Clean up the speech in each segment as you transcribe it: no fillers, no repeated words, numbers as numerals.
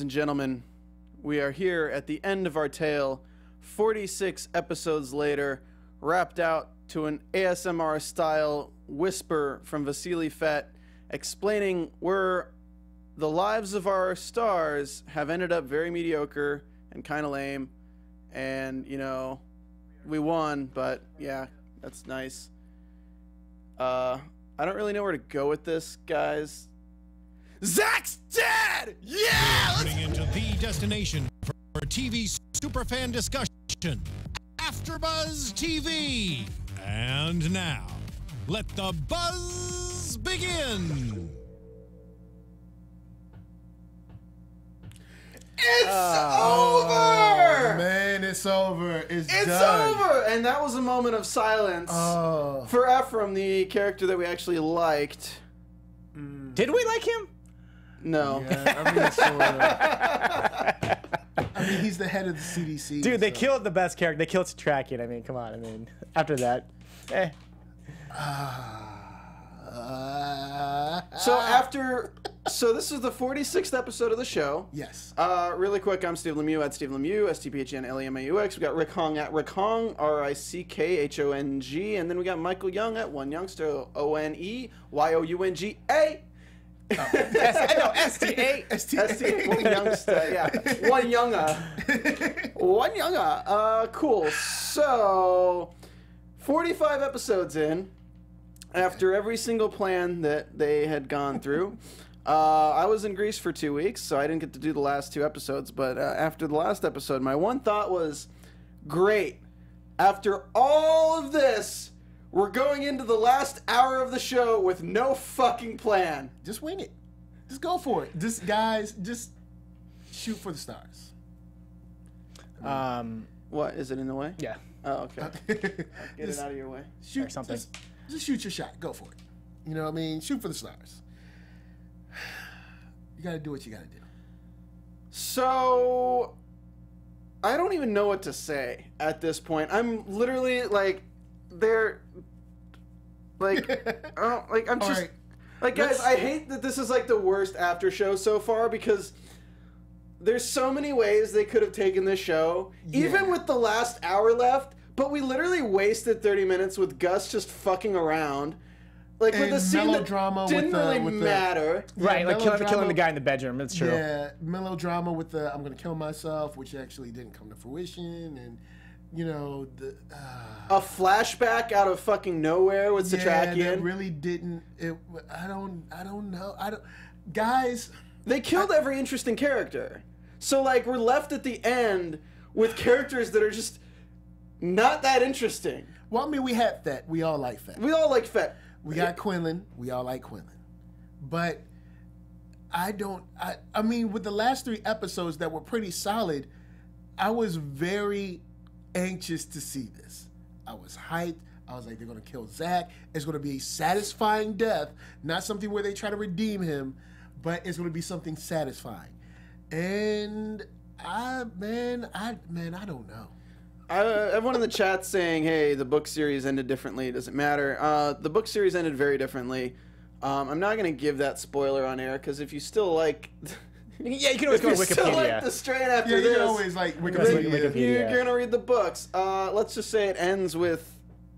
and gentlemen, we are here at the end of our tale, 46 episodes later, wrapped out to an ASMR-style whisper from Vasily Fett, explaining where the lives of our stars have ended up very mediocre and kind of lame, and, you know, we won, but, yeah, that's nice. I don't really know where to go with this, guys. Zach's dead! Yeah! Turning into the destination for TV superfan discussion, AfterBuzz TV. And now, let the buzz begin. It's over! Man, it's over. It's done. Over! And that was a moment of silence for Ephraim, the character that we actually liked. Did we like him? No. Yeah, I mean, he's the head of the CDC. Dude, they killed the best character. They killed Satrakian. I mean, come on. I mean, after that, So this is the 46th episode of the show. Yes. Really quick, I'm Stephen Lemieux at Stephen Lemieux, STPHNLEMAUX. We got Rick Hong at Rick Hong, RICKHONG, and then we got Michael Young at One Youngster, ONEYOUNGA. STA. STA. One Youngster, yeah. One Younger. One Younger. Cool. So, 45 episodes in, after every single plan that they had gone through. I was in Greece for 2 weeks, so I didn't get to do the last 2 episodes, but after the last episode, my one thought was, great. After all of this, we're going into the last hour of the show with no fucking plan. Just wing it. Just go for it. Just, guys, just shoot for the stars. What, is it in the way? Yeah. Oh, okay. Get it out of your way. Shoot or something. Just shoot your shot. Go for it. You know what I mean? Shoot for the stars. You gotta do what you gotta do. So, I don't even know what to say at this point. I'm literally like, I'm just, right. like, guys, I hate that this is like the worst after show so far because there's so many ways they could have taken this show, even with the last hour left, but we literally wasted 30 minutes with Gus just fucking around. Like, with the scene that didn't really matter. Right, like killing the guy in the bedroom, it's true. Yeah, melodrama with the I'm gonna kill myself, which actually didn't come to fruition, and, you know, a flashback out of fucking nowhere with Satrakian. Yeah, that really didn't. I don't know. Guys, they killed every interesting character. So, like, we're left at the end with characters that are just not that interesting. Well, I mean, we had Fett. We all like Fett. We all like Fett. We got Quinlan. We all like Quinlan. But I mean, with the last 3 episodes that were pretty solid, I was very anxious to see this. I was hyped. I was like, they're going to kill Zach. It's going to be a satisfying death, not something where they try to redeem him, but it's going to be something satisfying. And I don't know. Everyone in the chat saying, hey, the book series ended differently. It doesn't matter. The book series ended very differently. I'm not going to give that spoiler on air, because if you still like... Yeah, you can always go to Wikipedia. Still like the strain after this, you can always like Wikipedia. You're going to read the books. Let's just say it ends with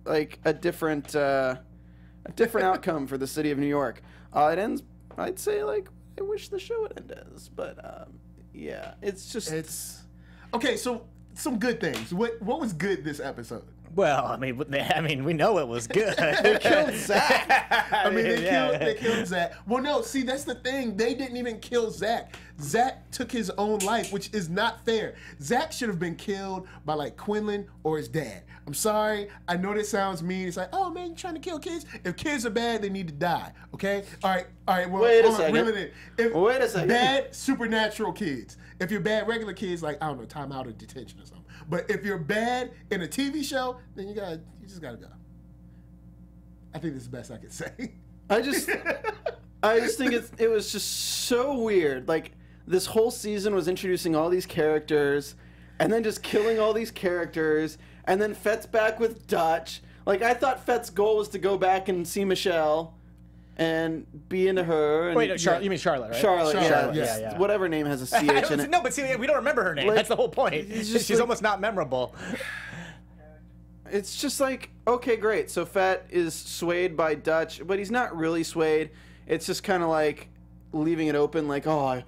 like a different outcome for the city of New York. It ends, I'd say, like, I wish the show would end as, but yeah, it's okay. So some good things. What was good this episode? Well, I mean, we know it was good. They killed Zach. I mean, they killed Zach. Well, no, see, that's the thing. They didn't even kill Zach. Zach took his own life, which is not fair. Zach should have been killed by, like, Quinlan or his dad. I'm sorry. I know that sounds mean. It's like, oh, man, you're trying to kill kids? If kids are bad, they need to die, okay? All right. Well, wait a second. Wait a second. Bad supernatural kids. If you're bad regular kids, like, I don't know, time out of detention or something. But if you're bad in a TV show, then you just gotta go. I think that's the best I can say. I just think it was just so weird. Like, this whole season was introducing all these characters, and then just killing all these characters, and then Fett's back with Dutch. Like, I thought Fett's goal was to go back and see Michelle. and be into her. And Wait, no, you mean Charlotte, right? Charlotte, yeah. Whatever name has a CH in it. No, but see, we don't remember her name. Like, That's the whole point. She's almost not memorable. It's just like, okay, great. So Fett is swayed by Dutch, but he's not really swayed. It's just kind of like leaving it open, like, I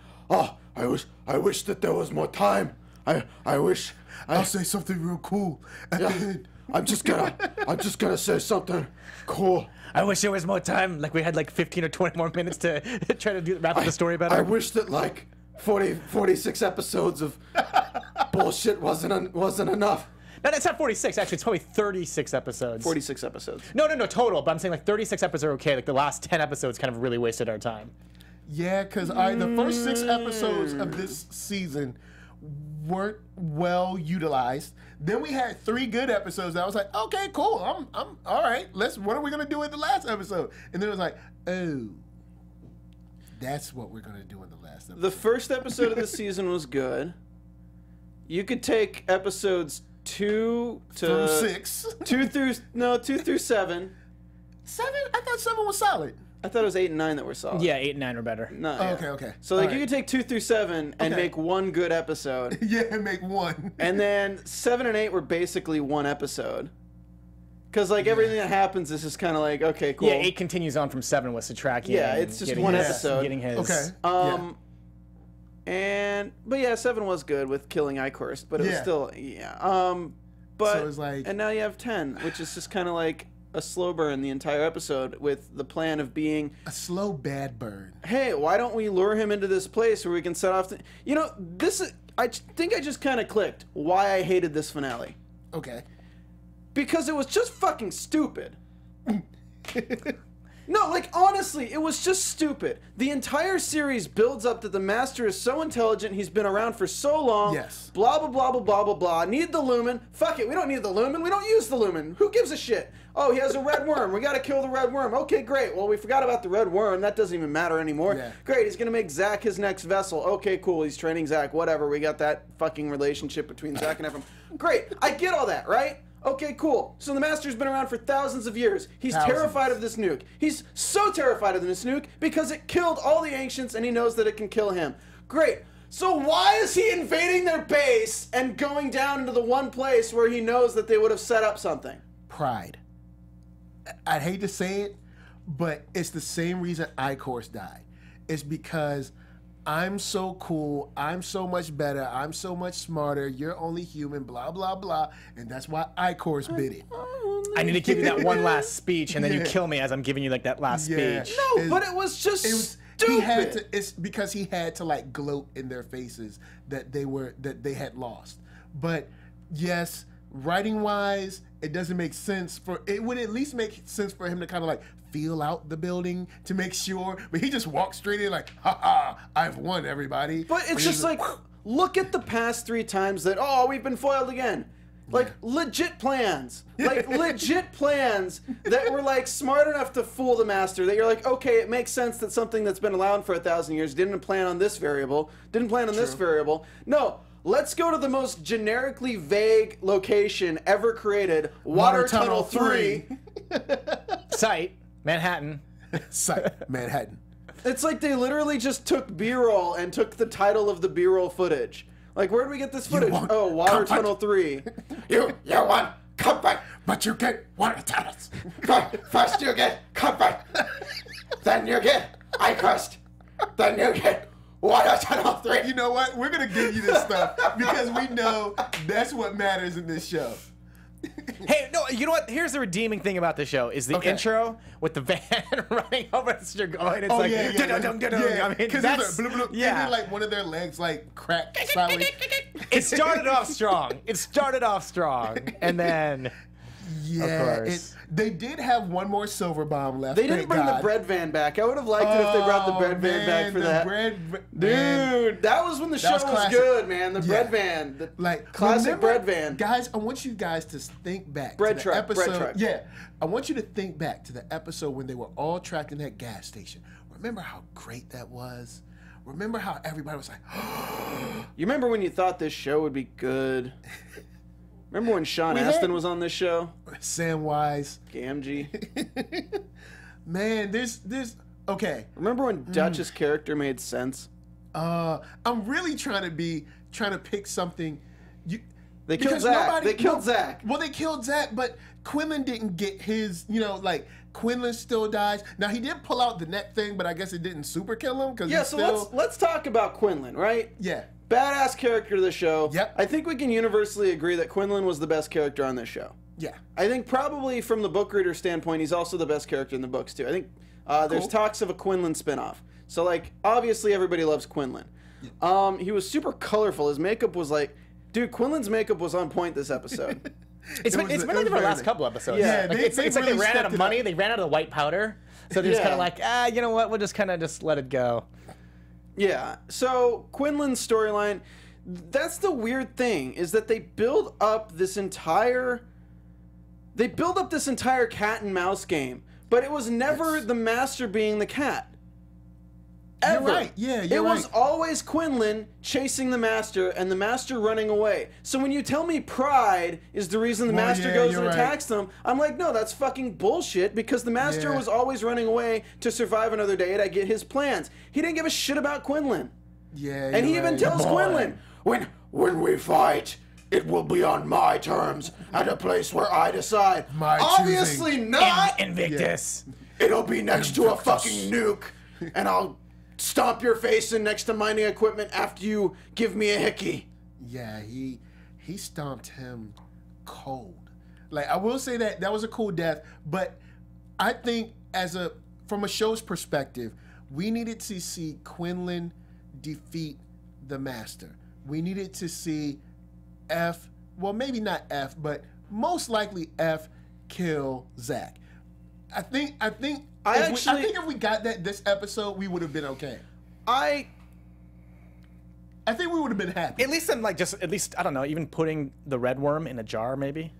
wish that there was more time. I wish. I'll say something real cool at the end. I'm just gonna say something cool. I wish there was more time. Like we had like 15 or 20 more minutes to try to wrap up the story better. I wish that like 46 episodes of bullshit wasn't enough. No, it's not 46. Actually, it's probably 36 episodes. 46 episodes. No, total. But I'm saying like 36 episodes are okay. Like the last 10 episodes kind of really wasted our time. Yeah, because the first 6 episodes of this season weren't well utilized. Then we had 3 good episodes that I was like, okay, cool. I'm all right. What are we gonna do in the last episode? And then it was like, oh, that's what we're gonna do in the last episode. The first episode of the season was good. You could take episodes 2 through 6. 2 through 7. 7? I thought 7 was solid. I thought it was 8 and 9 that were solid. Yeah, 8 and 9 are better. No, Oh, yeah. okay. So like All you right. could take 2 through 7 and Okay. make one good episode. Yeah, make one. And then 7 and 8 were basically one episode. Because like everything that happens is just kind of like, okay, cool. Yeah, 8 continues on from 7 with Satraki. Yeah, it's just one episode. Getting his. Okay. But yeah, 7 was good with killing Icorst, but it was Yeah. still but So it's like- and now you have 10, which is just kind of like a slow burn the entire episode with the plan of being A slow bad burn. hey, why don't we lure him into this place where we can set off I think I just kind of clicked why I hated this finale. Okay. Because it was just fucking stupid. No, like, honestly, it was just stupid. The entire series builds up that the Master is so intelligent, he's been around for so long. Yes. Blah, blah, blah, blah, blah, blah, blah. Need the lumen. Fuck it, we don't need the lumen. We don't use the lumen. Who gives a shit? Oh, he has a red worm. We gotta kill the red worm. Okay, great. Well, we forgot about the red worm. That doesn't even matter anymore. Yeah. Great, he's gonna make Zach his next vessel. Okay, cool. He's training Zach. Whatever. We got that fucking relationship between Zach and Ephraim. Great. I get all that, right? Okay, cool. So the Master's been around for thousands of years. He's terrified of this nuke. He's so terrified of this nuke because it killed all the ancients and he knows that it can kill him. Great. So why is he invading their base and going down into the one place where he knows that they would have set up something? Pride. I'd hate to say it, but it's the same reason Icorst died. It's because I'm so cool, I'm so much better, I'm so much smarter, you're only human, blah, blah, blah. And that's why Icorst bit it. I need to give you that one last speech, and then you kill me as I'm giving you like that last Yeah. speech. No, but it was just stupid. He had to, it's because he had to like gloat in their faces that they had lost. But yes, writing wise, it doesn't make sense it would at least make sense for him to kind of like feel out the building to make sure, but he just walked straight in like, haha, I've won, everybody. But it's just like, look at the past 3 times that, we've been foiled again. Like, legit plans. Like, legit plans that were, like, smart enough to fool the Master. That you're like, okay, it makes sense that something that's been around for 1,000 years didn't plan on this variable, didn't plan on this variable. No, let's go to the most generically vague location ever created, Water Tunnel 3. Site, Manhattan. Site, Manhattan. It's like they literally just took B-roll and took the title of the B-roll footage. Like, where did we get this footage? Oh, Water Tunnel 3. You want comfort, but you get water tunnels. First you get comfort, then you get Icorst, then you get Water Tunnel 3. You know what? We're going to give you this stuff because we know that's what matters in this show. Hey, no, you know what? Here's the redeeming thing about the show is the intro with the van running over as you're going. It's like, I mean, that's, and then like one of their legs like cracked sideways. It started off strong. And then, of course. They did have one more silver bomb left. They didn't bring the bread van back. I would have liked it if they brought the bread van back for that. Dude, that was when the show was good, man. The bread van. The classic bread van. Guys, I want you guys to think back bread to the truck, episode. Bread truck. Yeah. I want you to think back to the episode when they were all trapped in that gas station. Remember how great that was? Remember how everybody was like, You remember when you thought this show would be good? Remember when Sean Astin was on this show? Samwise. Gamgee. Man, Okay. Remember when Dutch's character made sense? I'm really trying to pick something. They killed Zach. They killed Zach. Well, they killed Zach, but Quinlan didn't get his, like, Quinlan still dies. Now, he did pull out the neck thing, but I guess it didn't super kill him. Cause so let's talk about Quinlan, right? Yeah. Badass character of the show. Yep. I think we can universally agree that Quinlan was the best character on this show. Yeah. I think probably from the book reader standpoint, he's also the best character in the books, too. I think there's talks of a Quinlan spinoff. So, like, obviously everybody loves Quinlan. Yeah. He was super colorful. His makeup was like... Dude, Quinlan's makeup was on point this episode. It's been like the last couple episodes. Yeah, like, it's like they ran out of money. They ran out of the white powder. So they're just kind of like, you know what? We'll just kind of just let it go. Yeah. So Quinlan's storyline, that's the weird thing, is that they build up this entire cat and mouse game, but it was never the master being the cat. Ever. You're right. Yeah, you're right. It was always Quinlan chasing the master and the master running away. So when you tell me pride is the reason the master goes and attacks them, I'm like, no, that's fucking bullshit, because the master was always running away to survive another day to get his plans. He didn't give a shit about Quinlan. Yeah, and he even tells Quinlan, when we fight, it will be on my terms at a place where I decide. Obviously choosing. Not Invictus. Yeah. It'll be next to a fucking nuke, and I'll stomp your face in next to mining equipment after you give me a hickey. Yeah, he stomped him cold. Like, I will say that was a cool death, but I think from a show's perspective, we needed to see Quinlan defeat the master. We needed to see maybe not F, but most likely F kill Zach. I think if we got that this episode, we would have been okay. I think we would have been happy. At least I don't know, even putting the red worm in a jar, maybe.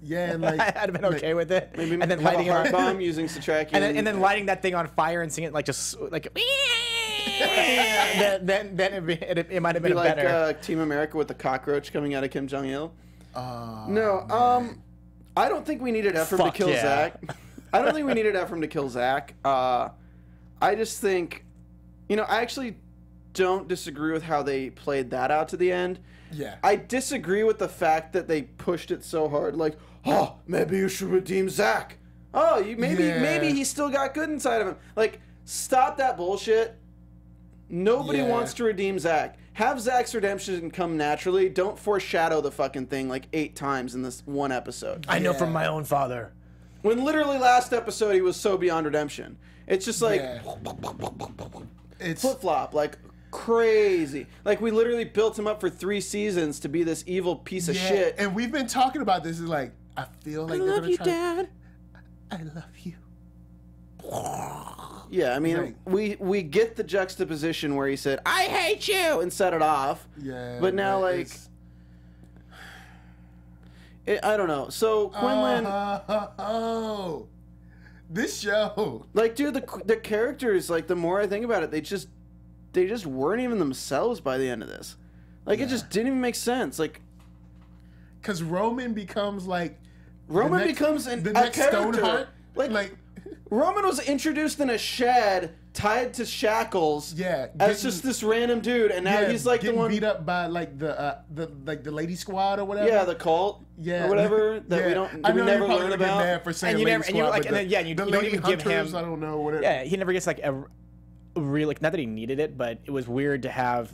Yeah, and like I'd have been okay with it. Maybe and then lighting a heart bomb using Satrakian. And then lighting that thing on fire and seeing it like just like. then it might have been like better. Team America with the cockroach coming out of Kim Jong Il. I don't think we needed Ephraim to kill Zach. I don't think we needed Ephraim to kill Zach. I just think, I actually don't disagree with how they played that out to the end. Yeah. I disagree with the fact that they pushed it so hard. Like, maybe you should redeem Zach. Maybe he still got good inside of him. Like, stop that bullshit. Nobody wants to redeem Zach. Have Zach's redemption come naturally. Don't foreshadow the fucking thing like 8 times in this one episode. I know from my own father. When literally last episode he was so beyond redemption. It's just like it's flip-flop, like crazy. Like, we literally built him up for 3 seasons to be this evil piece of shit. And we've been talking about this. Is like, I feel like they're gonna try. Dad. I love you. Yeah, I mean, we get the juxtaposition where he said, "I hate you," and set it off. Yeah. But now, like, I don't know. So Quinlan. This show. Like, dude, the characters, like, the more I think about it, they just weren't even themselves by the end of this. Like, it just didn't even make sense. Like, because Roman becomes like. Roman becomes a character. Stoneheart. Like Roman was introduced in a shed, tied to shackles. Yeah, as just this random dude, and now he's like the one beat up by like the lady squad or whatever. Yeah, the cult. Yeah, or whatever that we don't. We never learn about. Mad for saying and you lady never, squad, and you like, but and then, you don't even give him. I don't know whatever. Yeah, he never gets like a real, like, not that he needed it, but it was weird to have.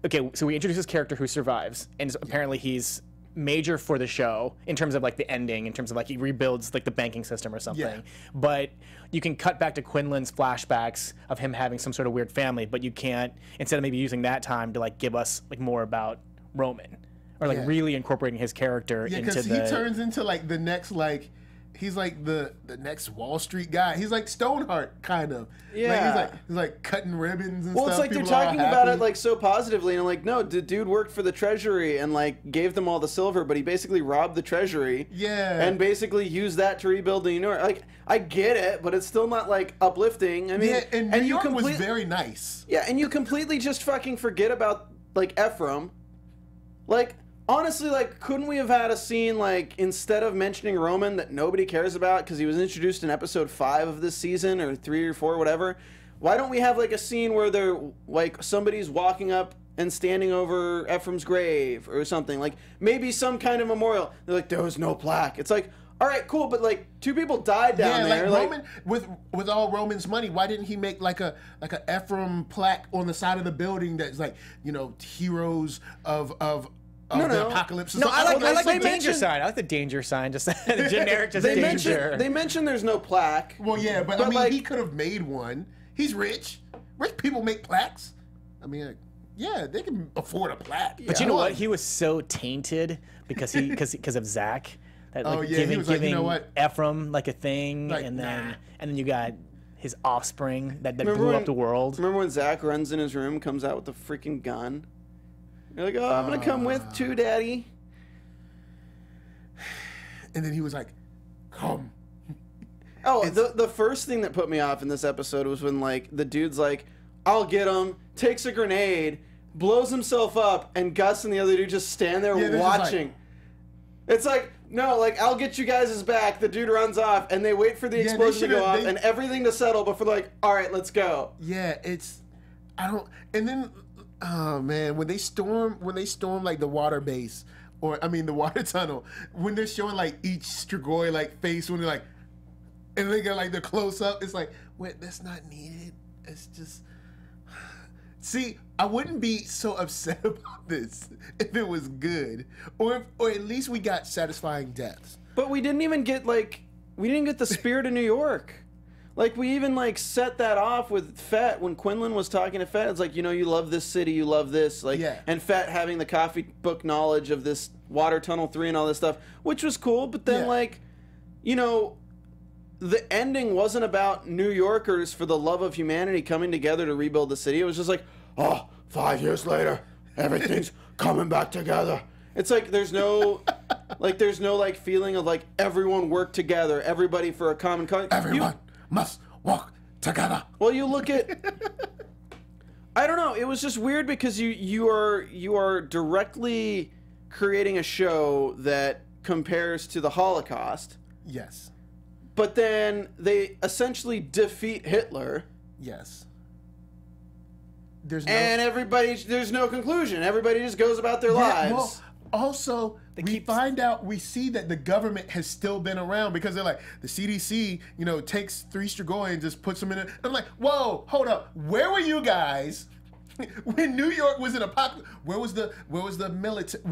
Okay, so we introduce this character who survives, and apparently he's major for the show in terms of like the ending, in terms of like he rebuilds like the banking system or something. Yeah. But you can cut back to Quinlan's flashbacks of him having some sort of weird family, but you can't, instead of maybe using that time to like give us like more about Roman or like really incorporating his character into because he turns into like the next, like, he's like the next Wall Street guy. He's like Stoneheart, kind of. Yeah. Like, he's like cutting ribbons and well, stuff. It's like People they're talking about happy. it like so positively, and I'm like, no, the dude worked for the treasury and like gave them all the silver, but he basically robbed the treasury. Yeah. And basically used that to rebuild the New York. Like, I get it, but it's still not like uplifting. I mean, yeah, and New York was very nice. Yeah, and you completely just fucking forget about like Ephraim. Like, honestly, like, couldn't we have had a scene, like, instead of mentioning Roman that nobody cares about because he was introduced in episode 5 of this season, or 3 or 4, whatever? Why don't we have, like, a scene where they're, like, somebody's walking up and standing over Ephraim's grave or something? Like, maybe some kind of memorial. They're like, there was no plaque. It's like, all right, cool, but, like, 2 people died down there. Like Roman, with all Roman's money, why didn't he make like a Ephraim plaque on the side of the building that's like, you know, heroes of the apocalypse? No, I like the danger sign. I like the danger sign, just generic, just danger. They mentioned there's no plaque. Well, yeah, but I mean, like, he could have made one. He's rich. Rich people make plaques. I mean, yeah, they can afford a plaque. But you know what? He was so tainted because of Zach. That, like, he was like, you know what? Ephraim like a thing, like, and then you got his offspring that blew up the world. Remember when Zach runs in his room, comes out with the freaking gun? You're like, oh, I'm gonna come with too, Daddy. And then he was like, come. Oh, the first thing that put me off in this episode was when, like, the dude's like, I'll get him, takes a grenade, blows himself up, and Gus and the other dude just stand there watching. It's like, no, like, I'll get you guys' back. The dude runs off, and they wait for the explosion to go off and everything to settle before they're like, all right, let's go. Yeah, and then, oh man, when they storm like the water base, or I mean the water tunnel, when they're showing like each Strigoi like face, when they're like, and they got like the close up, it's like, wait, that's not needed. It's just, see, I wouldn't be so upset about this if it was good, or at least we got satisfying deaths. But we didn't even get, like, we didn't get the spirit of New York. Like, we even, like, set that off with Fett when Quinlan was talking to Fett. It's like, you know, you love this city, you love this. Like, and Fett having the coffee book knowledge of this Water Tunnel 3 and all this stuff, which was cool. But then, like, you know, the ending wasn't about New Yorkers for the love of humanity coming together to rebuild the city. It was just like, oh, 5 years later, everything's coming back together. It's like there's no like feeling of like everyone worked together, everybody for a common cause. Everyone must walk together. Well, you look at, I don't know. It was just weird because you are directly creating a show that compares to the Holocaust. Yes. But then they essentially defeat Hitler. Yes. There's no conclusion. Everybody just goes about their lives. Well, also, we see that the government has still been around because they're like, the CDC, you know, takes 3 Strigoi and just puts them in I'm like, whoa, hold up. Where were you guys when New York was in apocalypse? Where was the military?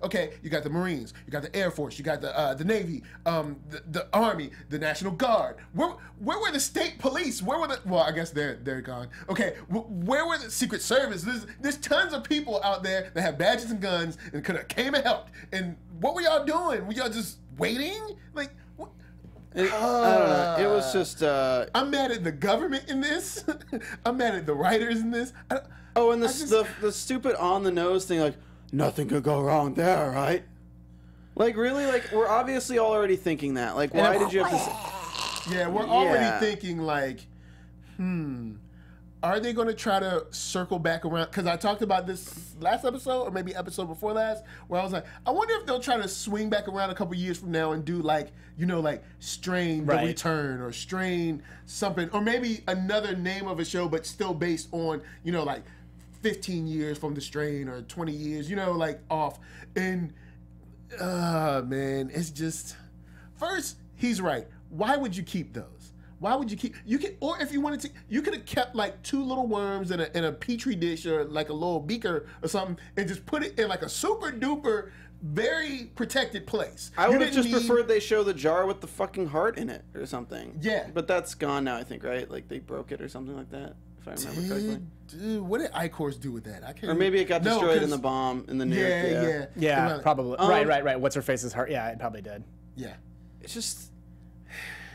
Okay, you got the Marines, you got the Air Force, you got the Navy, the Army, the National Guard. Where were the state police? Where were well, I guess they're gone. Okay, where were the Secret Service? There's tons of people out there that have badges and guns and could have came and helped. And what were y'all doing? Were y'all just waiting? Like, I don't know. It was just. I'm mad at the government in this. I'm mad at the writers in this. Oh, and the stupid on the nose thing, like, nothing could go wrong there, right? Like, really? Like, we're obviously already thinking that. Like, why did you have to say... Yeah, we're already thinking, like, are they going to try to circle back around? Because I talked about this last episode, or maybe episode before last, where I was like, I wonder if they'll try to swing back around a couple years from now and do, like, you know, like, Strain the Return, or Strain something, or maybe another name of a show, but still based on, you know, like, 15 years from the Strain or 20 years, you know, like off. And, man, it's just, first, he's right. Why would you keep those? Why would you keep, or if you wanted to, you could have kept like 2 little worms in a Petri dish or like a little beaker or something and just put it in like a super duper, very protected place. I would have just preferred they show the jar with the fucking heart in it or something. Yeah. But that's gone now, I think, right? Like they broke it or something like that. If I remember correctly. Dude, what did Icor's do with that? I can't. Or maybe it got destroyed in the bomb in the nuke. Yeah, probably. Right. What's her face's heart? Yeah, it probably did. Yeah. It's just,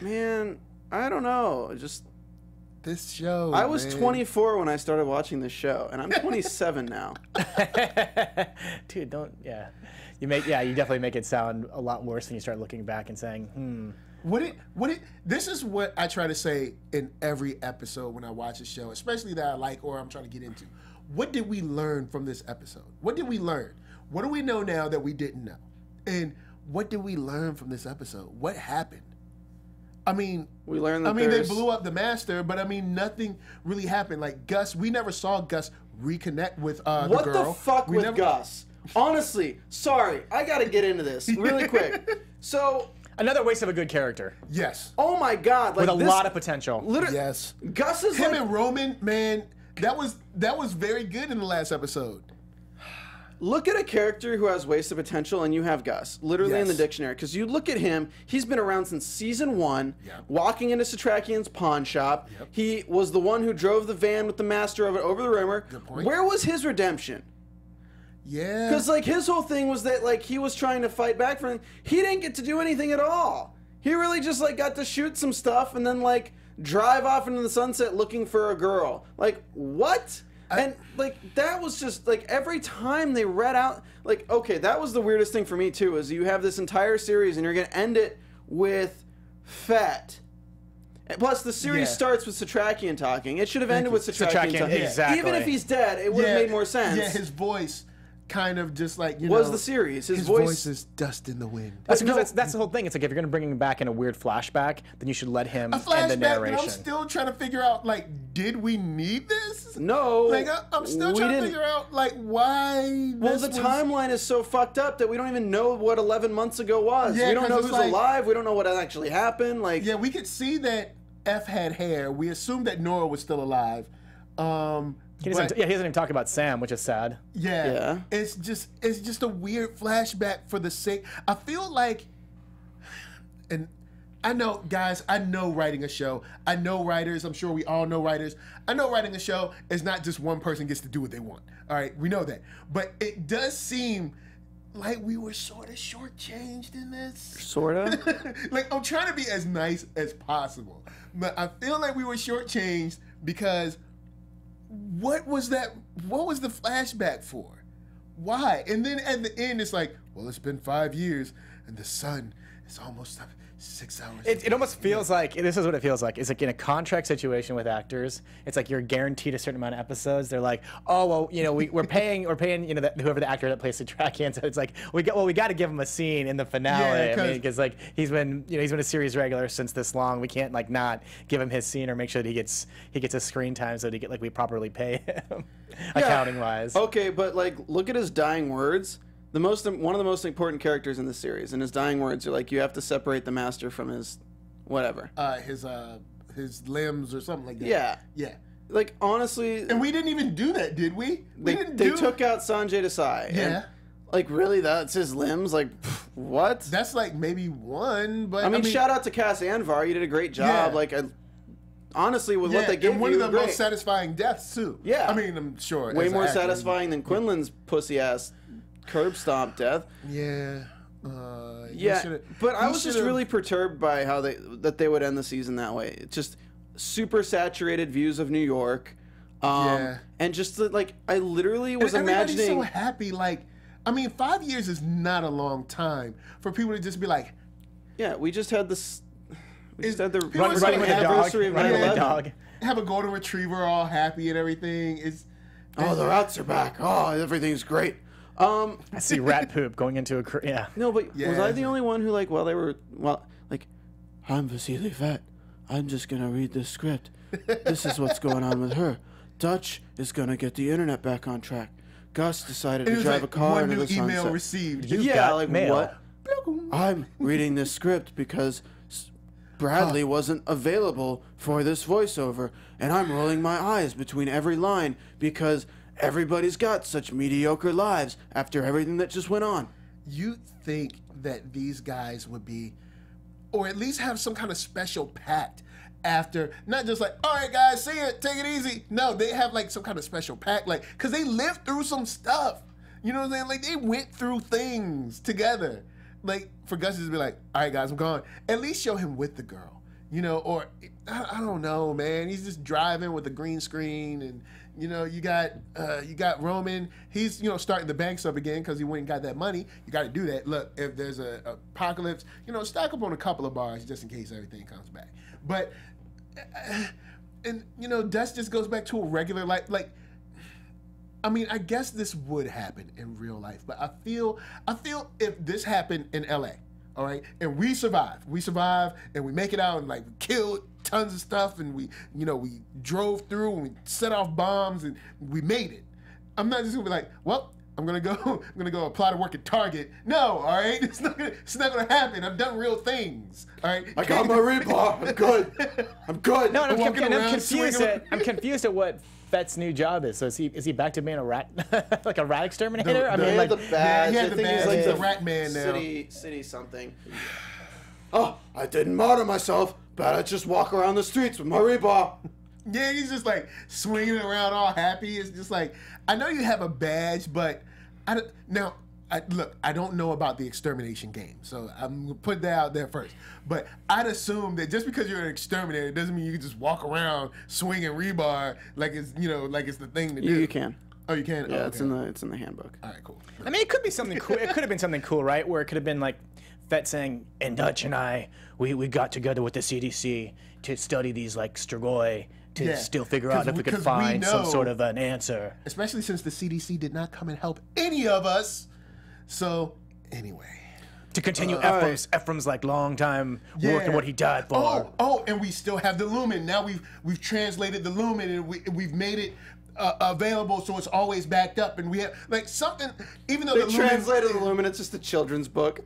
man, I don't know. Just this show. I was 24 when I started watching this show, and I'm 27 now. Dude, don't. Yeah, you definitely make it sound a lot worse when you start looking back and saying, This is what I try to say in every episode when I watch a show, especially that I like or I'm trying to get into. What did we learn from this episode? What did we learn? What do we know now that we didn't know? And what did we learn from this episode? What happened? I mean, we learned that they blew up the master, but I mean, nothing really happened. Like Gus, we never saw Gus reconnect with the girl. What the fuck with Gus? Honestly, sorry, I gotta get into this really quick. So, another waste of a good character. Yes. Oh my God, like with a lot of potential. Literally, yes. Gus is him like, and Roman, man. That was very good in the last episode. Look at a character who has wasted potential, and you have Gus, literally in the Yes. dictionary. Because you look at him, he's been around since season 1, Yep. walking into Satrakian's pawn shop. Yep. He was the one who drove the van with the master of it over the rumor. Good point. Where was his redemption? Yeah. Because like his whole thing was that like he was trying to fight back for him. He didn't get to do anything at all. He really just like got to shoot some stuff and then like drive off into the sunset looking for a girl. Like what? And like that was just like every time they read out like okay, that was the weirdest thing for me too, is you have this entire series and you're gonna end it with Fett. And plus the series starts with Satrakian talking. It should have ended with Satrakian talking. Exactly. Even if he's dead, it would have made more sense. Yeah, his voice kind of just like was the series. His voice is dust in the wind. That's because that's the whole thing. It's like if you're going to bring him back in a weird flashback, then you should let him a end the flashback, narration. but I'm still trying to figure out like, did we need this? No. Like I'm still trying to figure out like why. Well, this the was... timeline is so fucked up that we don't even know what 11 months ago was. Yeah, we don't know 'cause who's it's like- alive. We don't know what actually happened. Like Yeah, we could see that F had hair. We assumed that Nora was still alive. He doesn't even talk about Sam, which is sad. Yeah. It's just a weird flashback for the sake. I feel like, and I know, guys, I know writing a show. I know writers. I'm sure we all know writers. I know writing a show is not just one person gets to do what they want. All right, we know that. But it does seem like we were sort of shortchanged in this. sorta. Like, I'm trying to be as nice as possible. But I feel like we were shortchanged because what was that? What was the flashback for? Why? And then at the end, it's like, well, it's been 5 years and the sun is almost up 6 hours. It almost feels like, this is what it feels like. It's like in a contract situation with actors, it's like you're guaranteed a certain amount of episodes. They're like, oh, well, you know, we're paying, you know, whoever the actor that plays Satrakian. So it's like, we got to give him a scene in the finale. Yeah, I mean, because like he's been a series regular since this long. We can't like not give him his scene or make sure that he gets his screen time so that we properly pay him accounting wise. Okay, but like look at his dying words. One of the most important characters in the series, and his dying words are like, you have to separate the master from his whatever. His limbs or something like that. Yeah. Yeah. Like honestly, And we didn't even do that, did we? they took out Sanjay Desai. Yeah. And, like really, that's his limbs. Like what? That's like maybe one, but I mean, shout out to Cass Anvar. You did a great job. Yeah. Like honestly, with what they gave and one you, of the great. most satisfying deaths too. Yeah. I mean, I'm sure. Way as an more actor, satisfying than Quinlan's pussy ass curb stomp death. Yeah. Yeah, but I was just really perturbed by how they would end the season that way. It's just super saturated views of New York, and just like I literally was everybody's imagining. so happy. Like, I mean, 5 years is not a long time for people to just be like, Yeah, we just had this. We just had the people are so running with a dog. anniversary of Running with a 9/11. dog. have a golden retriever all happy and everything. Oh, the rats are back. Oh, everything's great. I see rat poop going into a yeah. No, but was Yeah. I the only one who like while they were like, I'm Vasily Vet. I'm just gonna read this script. This is what's going on with her. Dutch is gonna get the internet back on track. Gus decided It to was drive like a car one into new the email sunset. received. Yeah, got like mail. what? I'm reading this script because Bradley wasn't available for this voiceover, and I'm rolling my eyes between every line because everybody's got such mediocre lives after everything that just went on. You think that these guys would be, or at least have some kind of special pact after, not just like, all right, guys, see it, take it easy. No, they have like some kind of special pact, like, because they lived through some stuff. You know what I'm saying? Like, they went through things together. Like, for Gus to be like, all right, guys, I'm gone. At least show him with the girl, you know, or I don't know, man. He's just driving with a green screen, and you know, you got Roman. He's, you know, starting the banks up again because he went and got that money. You got to do that. Look, if there's a apocalypse, you know, stack up on a couple of bars just in case everything comes back. But and you know, Dust just goes back to a regular life. Like, I mean, I guess this would happen in real life, but I feel if this happened in LA, all right, and we survive, and we make it out, and like we killed tons of stuff, and we drove through and we set off bombs and we made it. I'm not just gonna be like, well, I'm gonna go apply to work at Target. No, all right, it's not gonna happen. I've done real things, all right. I got my rebar. I'm good. I'm good. No, and I'm walking around confused swinging- at what Fett's new job is. So is he back to being a rat, like a rat exterminator? I They mean, had like the badge. he had I the think he's badge. like He's the a rat man now. City something. Oh, I didn't murder myself, but I just walk around the streets with my rebar. Yeah, he's just like swinging around all happy. It's just like, I know you have a badge, but I don't know about the extermination game, so I'm gonna put that out there first. But I'd assume that just because you're an exterminator doesn't mean you can just walk around swinging rebar like it's the thing to do. You can. Oh, you can. Yeah, oh, it's in the handbook. All right, cool. I mean, it could be something cool. It could have been something cool, right? Where it could have been like Fett saying, "And Dutch and I, we got together with the CDC to study these like strigoi to Yeah, still figure out if we could 'cause we find some know- sort of an answer." Especially since the CDC did not come and help any of us. So anyway. To continue Ephraim's like long time work Yeah. and what he died for. Oh, and we still have the lumen. Now we've translated the lumen and we've made it available so it's always backed up, and we have like something. Even though They the lumen, translated the Lumen. It's just a children's book,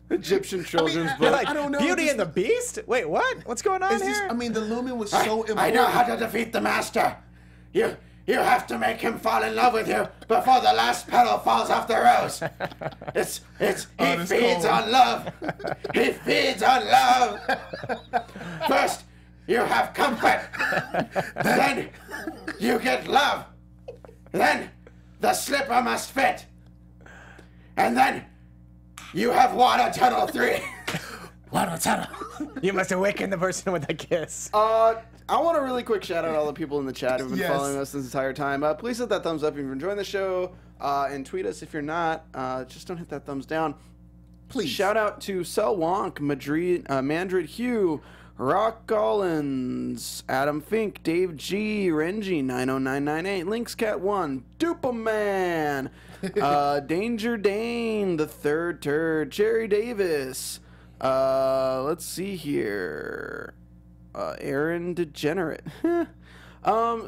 Egyptian children's I- book. Like, I don't know, Beauty just- and the Beast? Wait, what? What's going on it's here? just, I mean, the lumen was so important. I know how to defeat the master. You have to make him fall in love with you before the last petal falls off the rose. He that's feeds cold. on love. He feeds on love. First, you have comfort. Then you get love. Then the slipper must fit. And then you have water tunnel 3. Water tunnel. You must awaken the person with a kiss. I want a really quick shout out to all the people in the chat who've been Yes. following us this entire time. Please hit that thumbs up if you're enjoying the show, and tweet us if you're not. Just don't hit that thumbs down. Please. Shout out to Sel Wonk, Mandrid Hugh, Rock Collins, Adam Fink, Dave G, Renji 90998, Lynxcat1, Dupaman, Danger Dane, the Third Turd, Jerry Davis. Let's see here. Aaron Degenerate.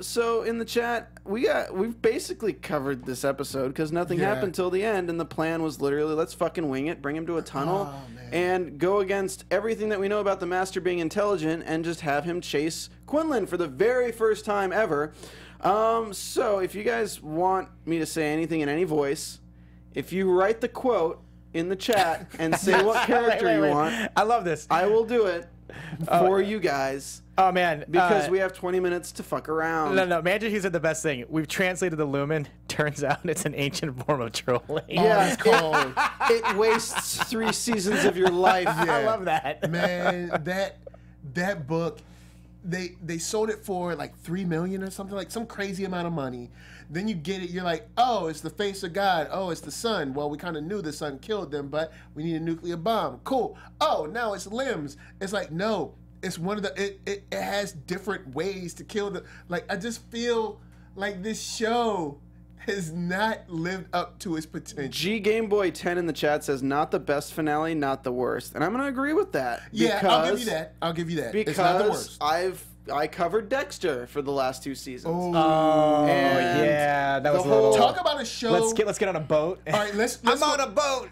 So in the chat, we've basically covered this episode because nothing Yeah. happened till the end, and the plan was literally let's fucking wing it, bring him to a tunnel, and go against everything that we know about the Master being intelligent, and just have him chase Quinlan for the very first time ever. So if you guys want me to say anything in any voice, if you write the quote in the chat and say what character you want, I love this. I will do it for you guys. Oh man, Because we have 20 minutes to fuck around. No, Magic, he said the best thing. We've translated the lumen. Turns out it's an ancient form of trolling. Yeah, It's cold. it wastes 3 seasons of your life. I love that. Man, that book, they sold it for like $3 million or something, like some crazy amount of money. Then you get it, you're like, oh, it's the face of God. Oh, it's the sun. Well, we kind of knew the sun killed them, but we need a nuclear bomb. Cool. Oh, now it's limbs. It's like, no, it's one of the, it has different ways to kill the, like, I just feel like this show has not lived up to its potential. G Game Boy 10 in the chat says not the best finale, not the worst, and I'm gonna agree with that. Yeah, I'll give you that. I'll give you that. It's not the Because worst. I covered Dexter for the last 2 seasons. Oh And yeah, that was the a little. whole- Talk about a show. Let's get on a boat. All right, let's I'm on go- a boat.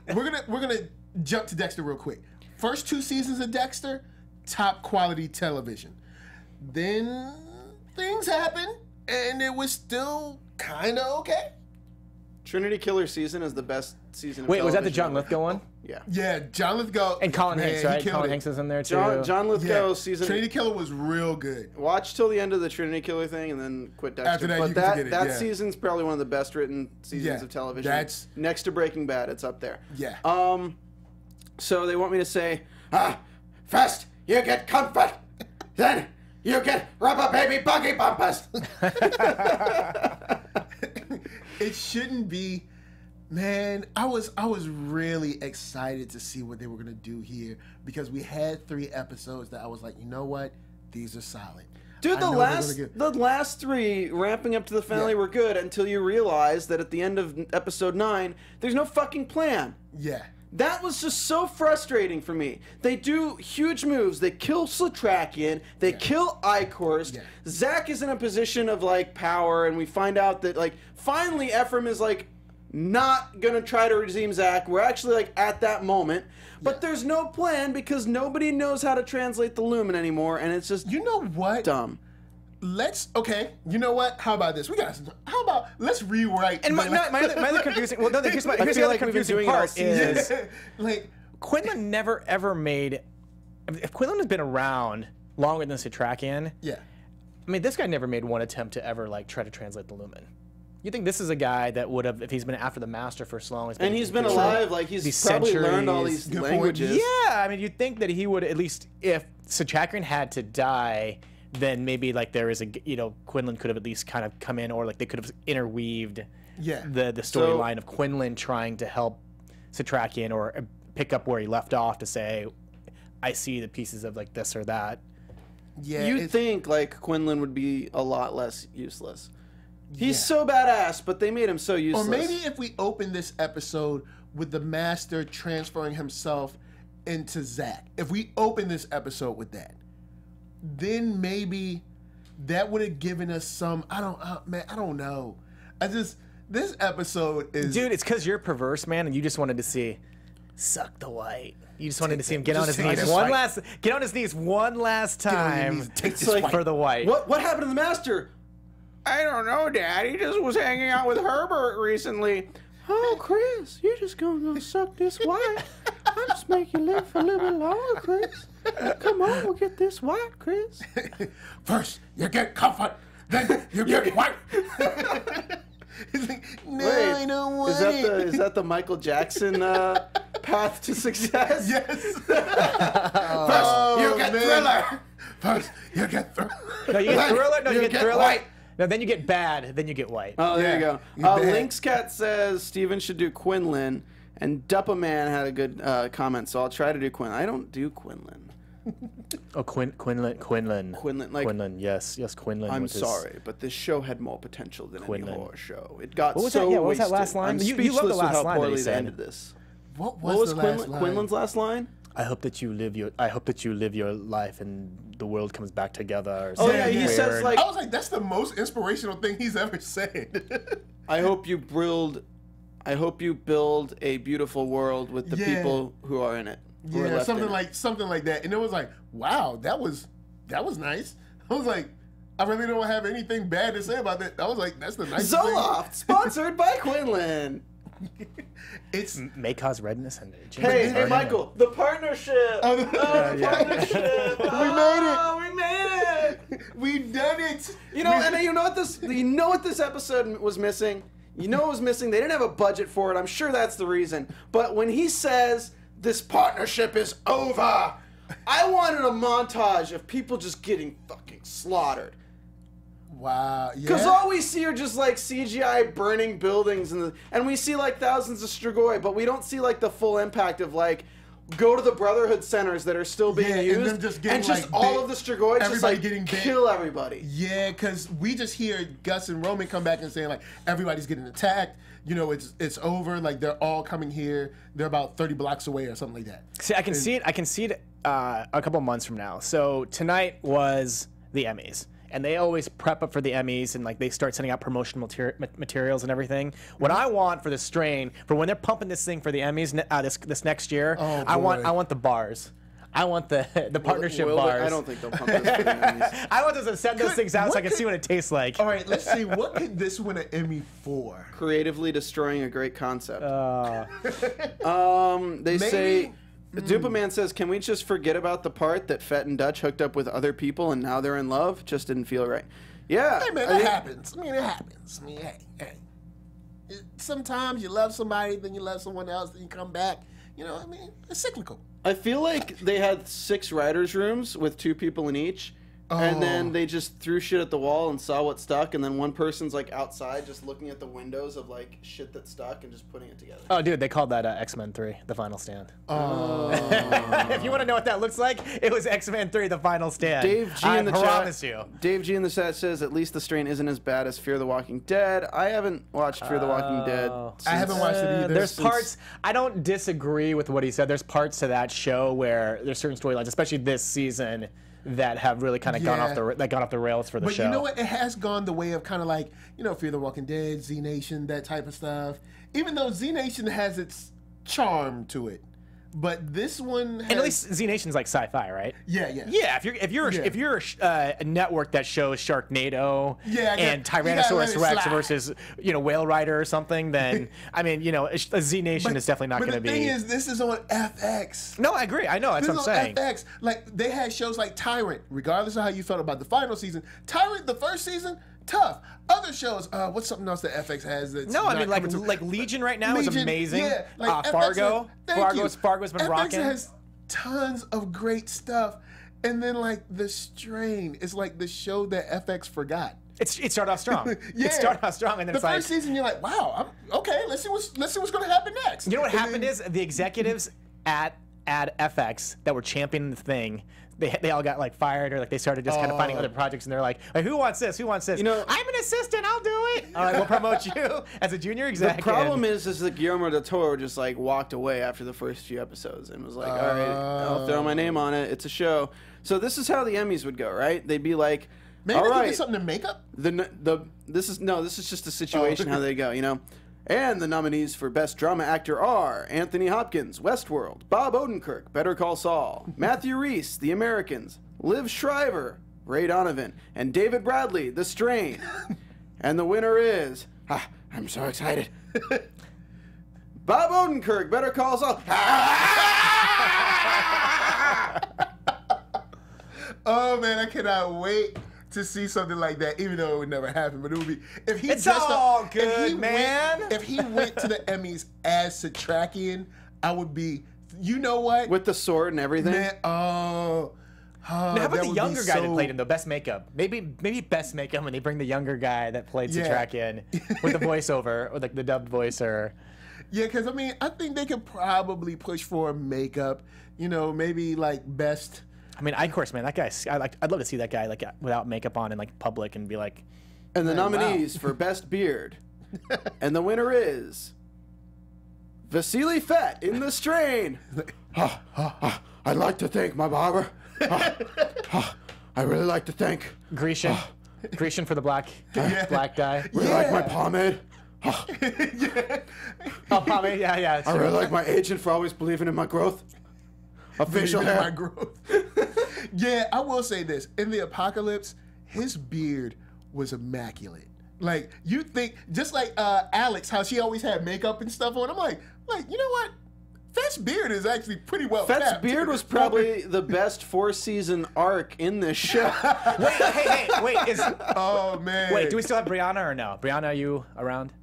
We're gonna jump to Dexter real quick. First 2 seasons of Dexter, top quality television. Then things happened, and it was still kind of okay. Trinity Killer season is the best season of Wait, was that the television John ever. Lithgow one? Yeah. Yeah, John Lithgow And Colin man, Hanks, he right? killed Colin it. Hanks is in there too. John Lithgow Yeah. season. Trinity Killer was real good. Watch till the end of the Trinity Killer thing and then quit Dexter. After that, but you can forget it, that yeah. season's probably one of the best written seasons Yeah, of television. that's- next to Breaking Bad. It's up there. Yeah. So they want me to say, First, you get comfort. Then you get rubber baby buggy bumpers. It shouldn't be. Man, I was really excited to see what they were gonna do here because we had 3 episodes that I was like, you know what, these are solid. Dude, the last 3 ramping up to the finale were good until you realize that at the end of episode 9, there's no fucking plan. Yeah. That was just so frustrating for me. They do huge moves. They kill Slatrakian. They kill Icorst. Yeah. Zach is in a position of, like, power, and we find out that, like, finally Ephraim is, like, not gonna try to redeem Zach. We're actually, like, at that moment. But there's no plan because nobody knows how to translate the Lumen anymore, and it's just You know what? dumb. Okay, you know what? How about this? Let's rewrite. And my other confusing. Well, no, here's the other confusing part is like Quinlan never ever made. If Quinlan has been around longer than Satrakian, yeah. I mean, this guy never made one attempt to ever like try to translate the Lumen. You think this is a guy that would have, if he's been after the Master for so long, and he's been alive, like he's probably learned all these languages. Yeah, I mean, you'd think that he would at least, if Satrakian had to die, then maybe like there is a, Quinlan could have at least kind of come in, or like they could have interweaved the storyline of Quinlan trying to help Satrakian or pick up where he left off to say, I see the pieces of like this or that. Yeah, you'd think like Quinlan would be a lot less useless. He's so badass, but they made him so useless. Or maybe if we open this episode with the Master transferring himself into Zach, if we open this episode with that, then maybe that would have given us some. I don't know. This episode is. Dude, it's because you're perverse, man, and you just wanted to see suck the white. You just wanted to see him get on his knees one last time for the white. What happened to the Master? I don't know, Dad. He just was hanging out with Herbert recently. Oh, Chris, you're just gonna go suck this white. I'll just make you live for a little bit longer, Chris. Come on, we'll get this white, Chris. First, you get comfort, then you get white. He's like, no, Wait, I don't want is that the Michael Jackson path to success? Yes. First, you get Thriller. First, you get Thriller. No, you get Thriller. No, you get Thriller. White. No, then you get bad. Then you get white. Oh, there you go. bad. Lynxcat says Steven should do Quinlan, and Duppaman had a good comment, so I'll try to do Quinlan. I don't do Quinlan. Oh, Quinlan. Quinlan, yes, Quinlan. I'm sorry, but this show had more potential than any horror show. It got What was so that? Yeah, what was that wasted. last line? I'm You speechless love the with last how line that poorly he they said. ended this. What What was the last line? Quinlan's last line? I hope that you live your life and the world comes back together. Or Oh something yeah, he weird. says like, I was like, that's the most inspirational thing he's ever said. I hope you build a beautiful world with the people who are in it. Who are Yeah, left something in it. like that. And it was like, wow, that was nice. I was like, I really don't have anything bad to say about that. I was like, that's the nicest thing. Zoloft, sponsored by Quinlan. It's may cause redness and Hey, Michael, the partnership. The partnership. We made it. We've done it. You know what this episode was missing? You know what was missing? They didn't have a budget for it. I'm sure that's the reason. But when he says this partnership is over, I wanted a montage of people just getting fucking slaughtered. Wow. Yeah. Because all we see are just like CGI burning buildings, and we see like thousands of Strigoi, but we don't see like the full impact of like go to the Brotherhood centers that are still being used, and them just getting, just like, all bit- of the Strigoi just everybody like getting bit. kill everybody. Yeah, because we just hear Gus and Roman come back and saying like everybody's getting attacked. You know, it's over. Like they're all coming here. They're about 30 blocks away or something like that. See, I can see it a couple months from now. So tonight was the Emmys. And they always prep up for the Emmys, and like they start sending out promotional materials and everything. What I want for the strain, for when they're pumping this thing for the Emmys this next year, I want the bars. I want the partnership bars. I don't think they'll pump this for the Emmys. I want to send those things out so I can see what it tastes like. All right, let's see. What could this win an Emmy for? Creatively destroying a great concept. They say. Dupaman says, can we just forget about the part that Fett and Dutch hooked up with other people and now they're in love? Just didn't feel right. Yeah. Hey, man, it happens. I mean, it happens. I mean, hey. Sometimes you love somebody, then you love someone else, then you come back. You know, I mean, it's cyclical. I feel like they had 6 writers' rooms with 2 people in each, And then they just threw shit at the wall and saw what stuck, and then one person's like outside just looking at the windows of like shit that stuck and just putting it together. Oh, dude, they called that X-Men 3, The Final Stand. Oh. If you want to know what that looks like, it was X-Men 3, The Final Stand. Dave G in the promise chat. you. Dave G in the chat says at least the strain isn't as bad as Fear the Walking Dead. I haven't watched Fear the Walking Dead. I haven't watched it either. There's parts. I don't disagree with what he said. There's parts to that show where there's certain storylines, especially this season, that have really kind of gone off the rails for the show. But you know what? It has gone the way of kind of like, you know, Fear the Walking Dead, Z Nation, that type of stuff. Even though Z Nation has its charm to it, but this one has... And at least Z Nation's like sci-fi, right? Yeah, yeah. Yeah, if you're a network that shows Sharknado and Tyrannosaurus Rex versus Whale Rider or something, then I mean Z Nation is definitely not going to be. But the thing is, this is on FX. No, I agree. I know that's what I'm saying. FX, like they had shows like Tyrant. Regardless of how you felt about the final season, Tyrant the first season tough. Other shows, what's something else that FX has? That's no, I mean like Legion right now is amazing. Yeah, like Fargo's been FX rocking. Has tons of great stuff, and then like The Strain is like the show that FX forgot. It started off strong. Yeah. It started off strong, and then the it's like first season you're like, wow, okay, let's see what's going to happen next. You know what happened is the executives at FX that were championing the thing. They all got like fired, or like they started just kind of finding other projects, and they're like, hey, who wants this? Who wants this? I'm an assistant. I'll do it. All right, we'll promote you as a junior exec. The problem is that Guillermo del Toro just like walked away after the first few episodes and was like, all right, I'll throw my name on it. It's a show. So this is how the Emmys would go, right? They'd be like, maybe all they right, could get something to make up. This is just a situation how they go, And the nominees for Best Drama Actor are Anthony Hopkins, Westworld, Bob Odenkirk, Better Call Saul, Matthew Rhys, The Americans, Liv Schreiber, Ray Donovan, and David Bradley, The Strain. And the winner is, I'm so excited, Bob Odenkirk, Better Call Saul. Oh man, I cannot wait to see something like that, even though it would never happen. But it would be if he. It's all good, man. If he went to the Emmys as Satrakian, I would be. You know what? With the sword and everything. Man, now, how about the younger guy that played him, though? Best makeup. Maybe best makeup when they bring the younger guy that played Satrakian with the voiceover, or like the dubbed voice, or. Yeah, because I mean, I think they could probably push for makeup. Maybe like best. I mean, of course, man, that guy. I'd love to see that guy like without makeup on and like public and be like. And the nominees for Best Beard, and the winner is Vasily Fett in The Strain. I'd like to thank my barber. I really like to thank Grecian. Grecian for the black guy. Really like my pomade. Oh, pomade. Yeah. I really like my agent for always believing in my growth. Facial hair. My growth. Yeah, I will say this. In The Apocalypse, his beard was immaculate. Like, you think, just like Alex, how she always had makeup and stuff on. I'm like, you know what? Fett's beard is actually pretty well Fett's kept. beard was probably the best 4-season arc in this show. Wait. Oh, man. Wait, do we still have Brianna or no? Brianna, are you around?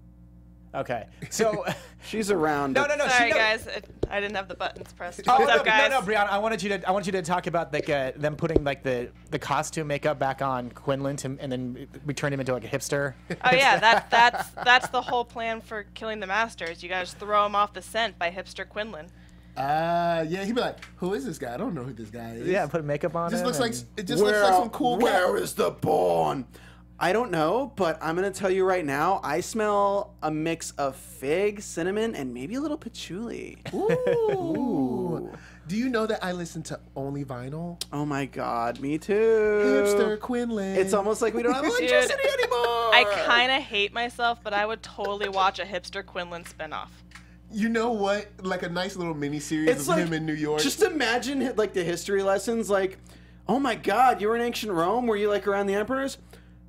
Okay, so she's around. No. Sorry, guys, I didn't have the buttons pressed. Oh, What's up, guys? No, Brianna, I wanted you to talk about like them putting like the costume makeup back on Quinlan and then we turned him into like a hipster. Oh yeah, that's the whole plan for killing the Masters. You guys throw him off the scent by hipster Quinlan. Yeah, he'd be like, who is this guy? I don't know who this guy is. Yeah, put makeup on. It Looks like some cool. Where is the Bourne? I don't know, but I'm going to tell you right now, I smell a mix of fig, cinnamon, and maybe a little patchouli. Ooh. Do you know that I listen to only vinyl? Oh my God, me too. Hipster Quinlan. It's almost like we don't have electricity anymore. I kind of hate myself, but I would totally watch a hipster Quinlan spinoff. You know what? Like a nice little mini-series of him in New York. Just imagine like the history lessons, like, oh my God, you were in ancient Rome? Were you like around the emperors?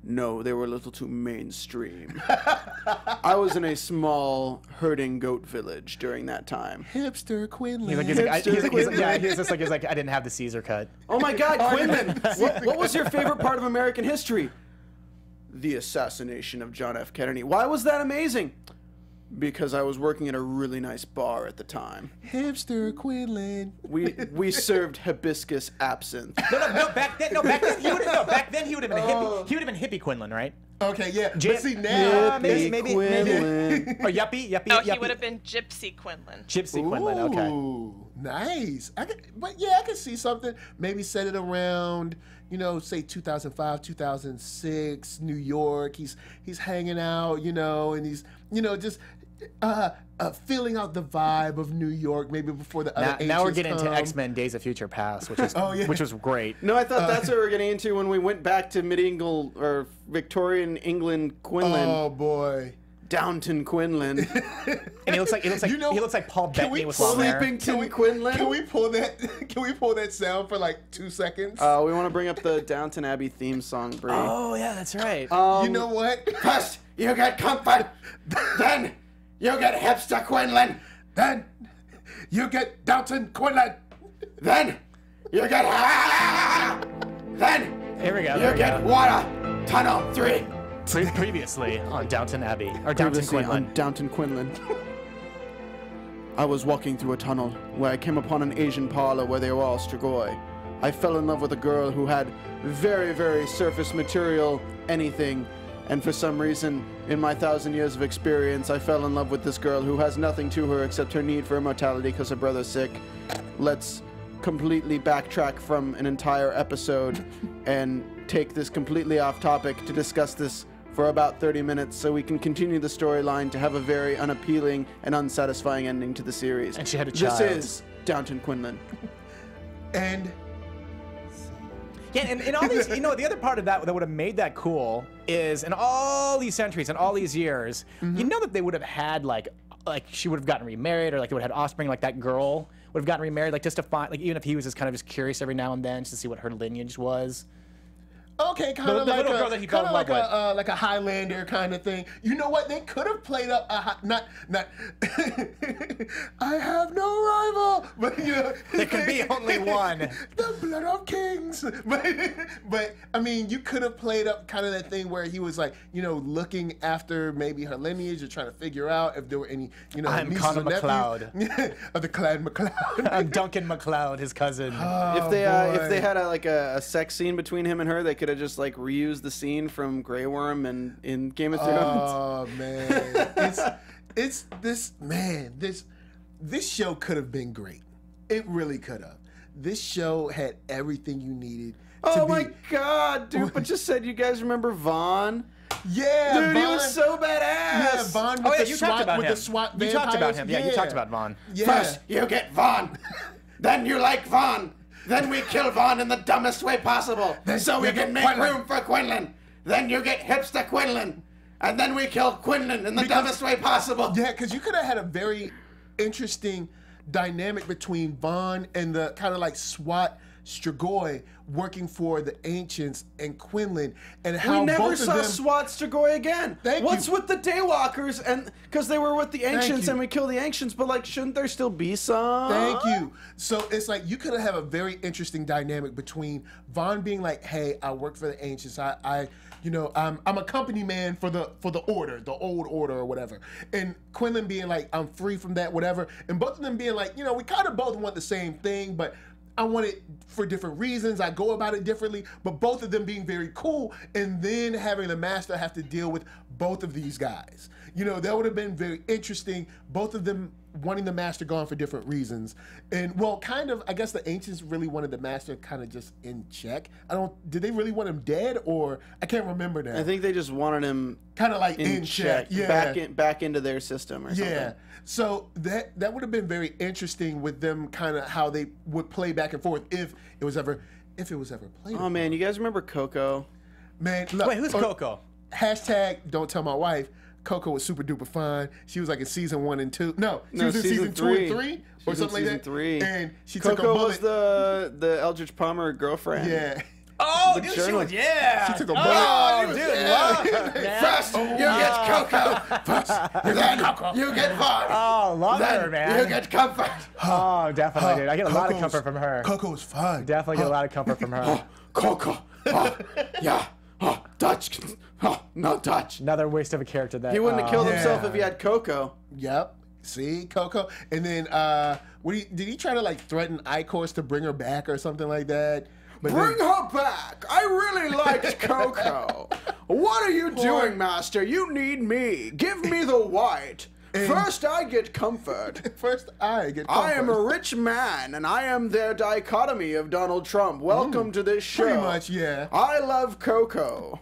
No, they were a little too mainstream. I was in a small herding goat village during that time. Hipster Quinlan. He's like, I didn't have the Caesar cut. Oh my God, Quinlan! What was your favorite part of American history? The assassination of John F. Kennedy. Why was that amazing? because I was working at a really nice bar at the time. Hipster Quinlan. We served hibiscus absinthe. Back then he would have been a hippie. He would have been hippie Quinlan, right? Okay, yeah. But see now, maybe. Quinlan. Or yuppie. No, he would have been Gypsy Quinlan. Gypsy Quinlan. Okay. Ooh, nice. I could see something. Maybe set it around, say 2005, 2006, New York. He's hanging out, and he's, just feeling out the vibe of New York. Maybe before the other. Now we're getting come. into X-Men: Days of Future Past, which was which was great. No, I thought that's what we were getting into when we went back to medieval or Victorian England. Quinlan. Oh boy. Downton Quinlan. And he looks like he looks like Paul Bettany with long hair. Sleepington Quinlan. Can we pull that sound for like 2 seconds? We want to bring up the Downton Abbey theme song, Bree. Oh yeah, that's right. You know what? First, you get comfort. Then, you get hipster Quinlan. Then you get Downton Quinlan. Then, you get Then, Here we go. you get water. Tunnel 3. Previously on Downton Abbey or Downton Previously Quinlan. on Downton Quinlan. I was walking through a tunnel where I came upon an Asian parlor where they were all Strigoi. I fell in love with a girl who had very, very surface material anything, and for some reason, in my 1,000 years of experience, I fell in love with this girl who has nothing to her except her need for immortality because her brother's sick. Let's completely backtrack from an entire episode and take this completely off topic to discuss this for about 30 minutes so we can continue the storyline to have a very unappealing and unsatisfying ending to the series. And she had a child. This is Downton Quinlan. And Yeah, and all these, the other part of that would have made that cool is in all these centuries and all these years, that they would have had like she would have gotten remarried, or like they would have had offspring, like that girl would have gotten remarried, like just to find, like even if he was just kind of just curious every now and then just to see what her lineage was. okay, kind of The like little girl that he fell in love with. like a Highlander kind of thing. You know what? They could have played up not. I have no rival, but There can be only one. The blood of kings. But I mean, you could have played up kind of that thing where he was like, looking after maybe her lineage or trying to figure out if there were any, I'm nieces Connor or nephews MacLeod. of the clan MacLeod. I'm Duncan MacLeod, his cousin. If they had a sex scene between him and her, they could have just like reused the scene from Grey Worm and in Game of Thrones. Oh man, it's this show could have been great. It really could have. This show had everything you needed. Oh my god, dude! But just said, you guys remember Vaughn? Yeah, Dude, he Vaughn, was so badass. Yeah, Vaughn with the you SWAT, talked about with him. the SWAT You talked about vampires. him. Yeah, you talked about Vaughn. Yeah. First, you get Vaughn. Then you like Vaughn. Then we kill Vaughn in the dumbest way possible, so we you can get make Quinlan. room for Quinlan. Then you get hipster Quinlan. And then we kill Quinlan in the dumbest way possible. Yeah, because you could have had a very interesting dynamic between Vaughn and the kind of like SWAT Strigoi working for the Ancients and Quinlan, and how We never both saw of them. SWAT Strigoi again. Thank What's you. with the Daywalkers? And because they were with the Ancients you. and we killed the Ancients, but like, shouldn't there still be some? Thank you. So it's like you could have a very interesting dynamic between Vaughn being like, "Hey, I work for the Ancients. I'm a company man for the order, the old order or whatever." And Quinlan being like, "I'm free from that, whatever." And both of them being like, we kind of both want the same thing, but I want it for different reasons. I go about it differently, but both of them being very cool, and then having the master have to deal with both of these guys. That would have been very interesting. Both of them wanting the master gone for different reasons. And kind of, I guess the Ancients really wanted the master kind of just in check. Did they really want him dead, or I can't remember now. I think they just wanted him kind of like in check, yeah. back into their system or something. Yeah. So that would have been very interesting with them, kind of how they would play back and forth if it was ever played. Oh man, you guys remember Coco? Man, look, Wait, who's Coco? Hashtag don't tell my wife. Coco was super duper fine. She was like in season 1 and 2. No, she was in season 2 and 3 or something like that. 3. And she took a Coco bullet. was the Eldridge Palmer girlfriend. Yeah. Oh, dude, she journal- was, yeah. She took a bullet. Oh, dude, love. First, you get Coco. Then you get Vaughn. Oh, love her, Then man. you get comfort. Oh, definitely, dude. I get a lot of Coco's- comfort from her. Coco was fine. Definitely get a lot of comfort from her. Coco. Yeah. Dutch Oh, no touch. Another waste of a character that He wouldn't have killed Yeah. himself if he had Coco. Yep. See, Coco. And then, did he try to like threaten Icor's to bring her back or something like that? But Bring her back. I really liked Coco. What are you doing, Master? You need me. Give me the white. First I get comfort. First, I get. I am a comfort. rich man, and I am their dichotomy of Donald Trump. Welcome to this show. Pretty much, yeah. I love Coco.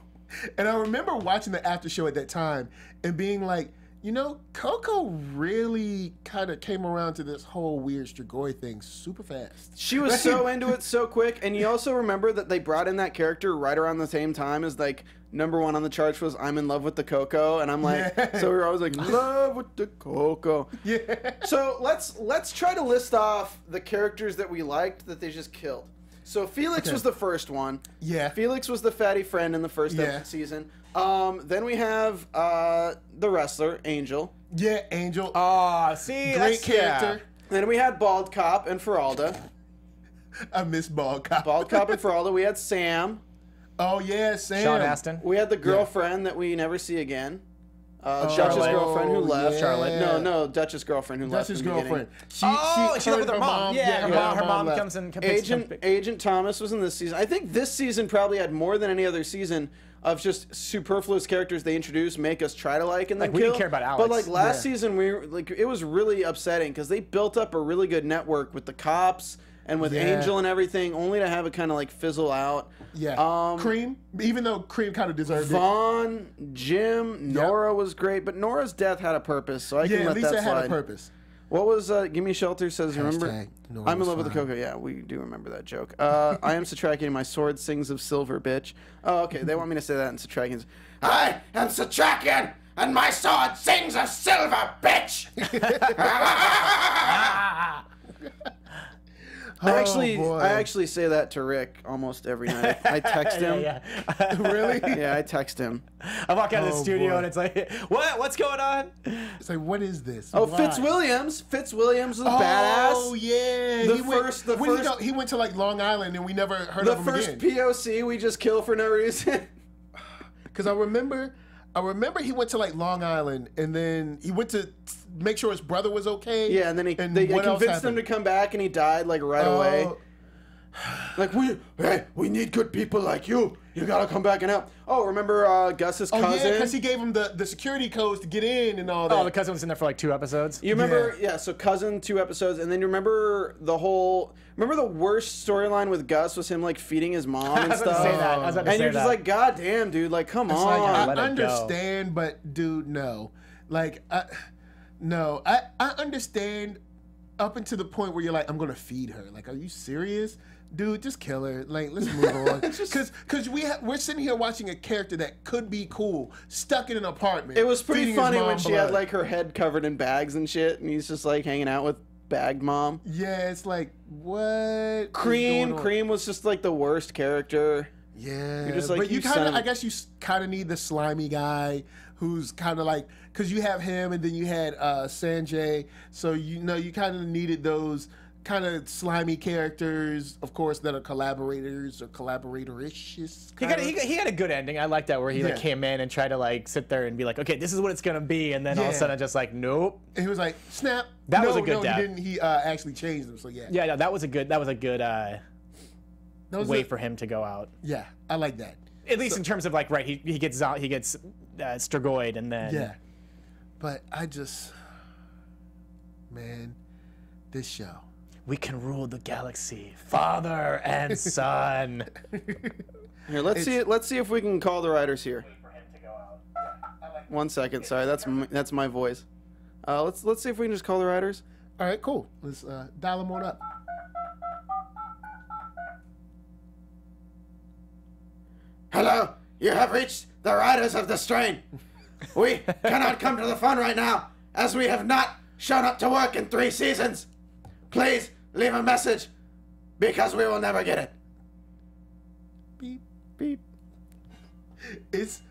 And I remember watching the after show at that time and being like, you know, Coco really kind of came around to this whole weird Strigoi thing super fast. She was so into it so quick, and you also remember that they brought in that character right around the same time as like #1 on the charts was "I'm in love with the Coco," and I'm like, Yeah. so we were always like, "Love with the Coco." Yeah. So let's try to list off the characters that we liked that they just killed. So Felix was the first one. Yeah. Felix was the fatty friend in the first Yeah. season. Then we have the wrestler Angel. Yeah, Angel. Oh, see, Great character. Then we had Bald Cop and Feralda. I miss Bald Cop. Bald Cop and Feralda. We had Sam. Oh, yeah, Sam. Sean Astin. We had the girlfriend that we never see again. Dutch's Charlotte. girlfriend who left. yeah. Charlotte. No, Dutch's girlfriend who left. That's his in the girlfriend. beginning. She's with her mom. Yeah, her mom left. comes and Agent Thomas was in this season. I think this season probably had more than any other season of just superfluous characters they introduce, make us try to like, and then Like, we kill. didn't care about Alex. But like last Yeah. season, we were, like it was really upsetting because they built up a really good network with the cops and with Yeah. Angel and everything, only to have it kind of like fizzle out. Yeah. Cream, even though Cream kind of deserved it. Vaughn, Jim, Nora was great, but Nora's death had a purpose, so I can Yeah, let at least that it slide. had a purpose. What was Gimme Shelter says, remember? Hashtag Nora I'm in was love with the fine. Coco. Yeah, we do remember that joke. I am Satrakian. My sword sings of silver, bitch. Oh, okay. They want me to say that in Satrakians. I am Satrakian, and my sword sings of silver, bitch. I actually say that to Rick almost every night. I text him. Yeah. Really? Yeah, I text him. I walk out of the Oh, studio boy. and it's like, What's going on? It's like, what is this? Oh, Why? Fitzwilliams. Fitzwilliams was badass. Oh, yeah. He went to like Long Island and we never heard The of him first again. POC we just kill for no reason. Because I remember he went to like Long Island and then he went to make sure his brother was okay. Yeah, and then they what else convinced him to happened? come back, and he died like right away. Like we need good people like you. You gotta come back and help. Oh, remember Gus's Oh cousin? yeah, because he gave him the security codes to get in and all that. Oh, the cousin was in there for like 2 episodes. You remember? Yeah. So cousin 2 episodes, and then you remember the worst storyline with Gus was him like feeding his mom and I was about to stuff. say that. I was about to And say you're just that. like, God damn, dude, like come It's on. like, I let it go. understand, but dude, no. Like, I understand up until the point where you're like, I'm gonna feed her. Like, are you serious? Dude, just kill her. Like, let's move on. Because we're sitting here watching a character that could be cool, stuck in an apartment. It was pretty feeding his funny mom when she blood. had like her head covered in bags and shit, and he's just like hanging out with bagged mom. Yeah, it's like, what? is Cream going on? Cream was just like the worst character. Yeah, You're just like, but you you kind son of, of a- I guess you kind of need the slimy guy who's kind of like, because you have him and then you had Sanjay, so you kind of needed those kind of slimy characters, of course, that are collaborators or collaboratorish. He had a good ending. I like that where he like Yeah. came in and tried to like sit there and be like, okay, this is what it's gonna be, and then all of a Yeah. sudden just like, nope. And he was like, snap. That was No, a good no, death. he didn't. He actually changed them. So yeah, Yeah, no, that was a good that was way for him to go out. Yeah, I like that. At least in terms of like, right, he gets Strigoi and then Yeah, but I just, man, this show. we can rule the galaxy, father and son. Here, let's see if we can call the writers here. 1 second, sorry, that's my voice. Let's see if we can just call the writers. All right, cool. Let's dial them on up. Hello, you have reached the riders of the strain. We cannot come to the phone right now, as we have not shown up to work in 3 seasons. Please leave a message, because we will never get it. Beep. Beep. It's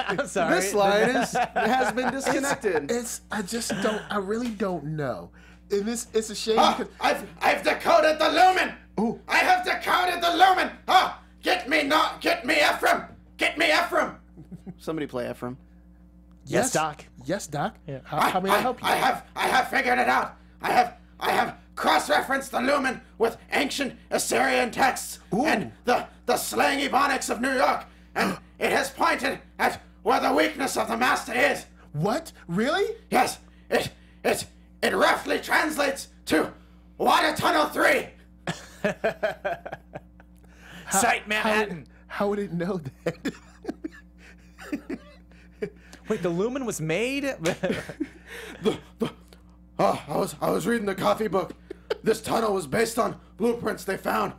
I'm sorry. This line has been disconnected. I really don't know. And it's a shame Oh, because I've decoded the lumen. Ooh. I have decoded the lumen. Oh, Get me Ephraim! Get me Ephraim! Somebody play Ephraim. Yes, Doc. Yes, Doc. Yeah. How may I help you? I have figured it out. I have cross-referenced the lumen with ancient Assyrian texts and the slang ebonics of New York, and it has pointed at where the weakness of the master is. What? Really? Yes, it roughly translates to Water Tunnel 3. Site Manhattan. How would it know that? Wait, the lumen was made? I was reading the coffee book. This tunnel was based on blueprints they found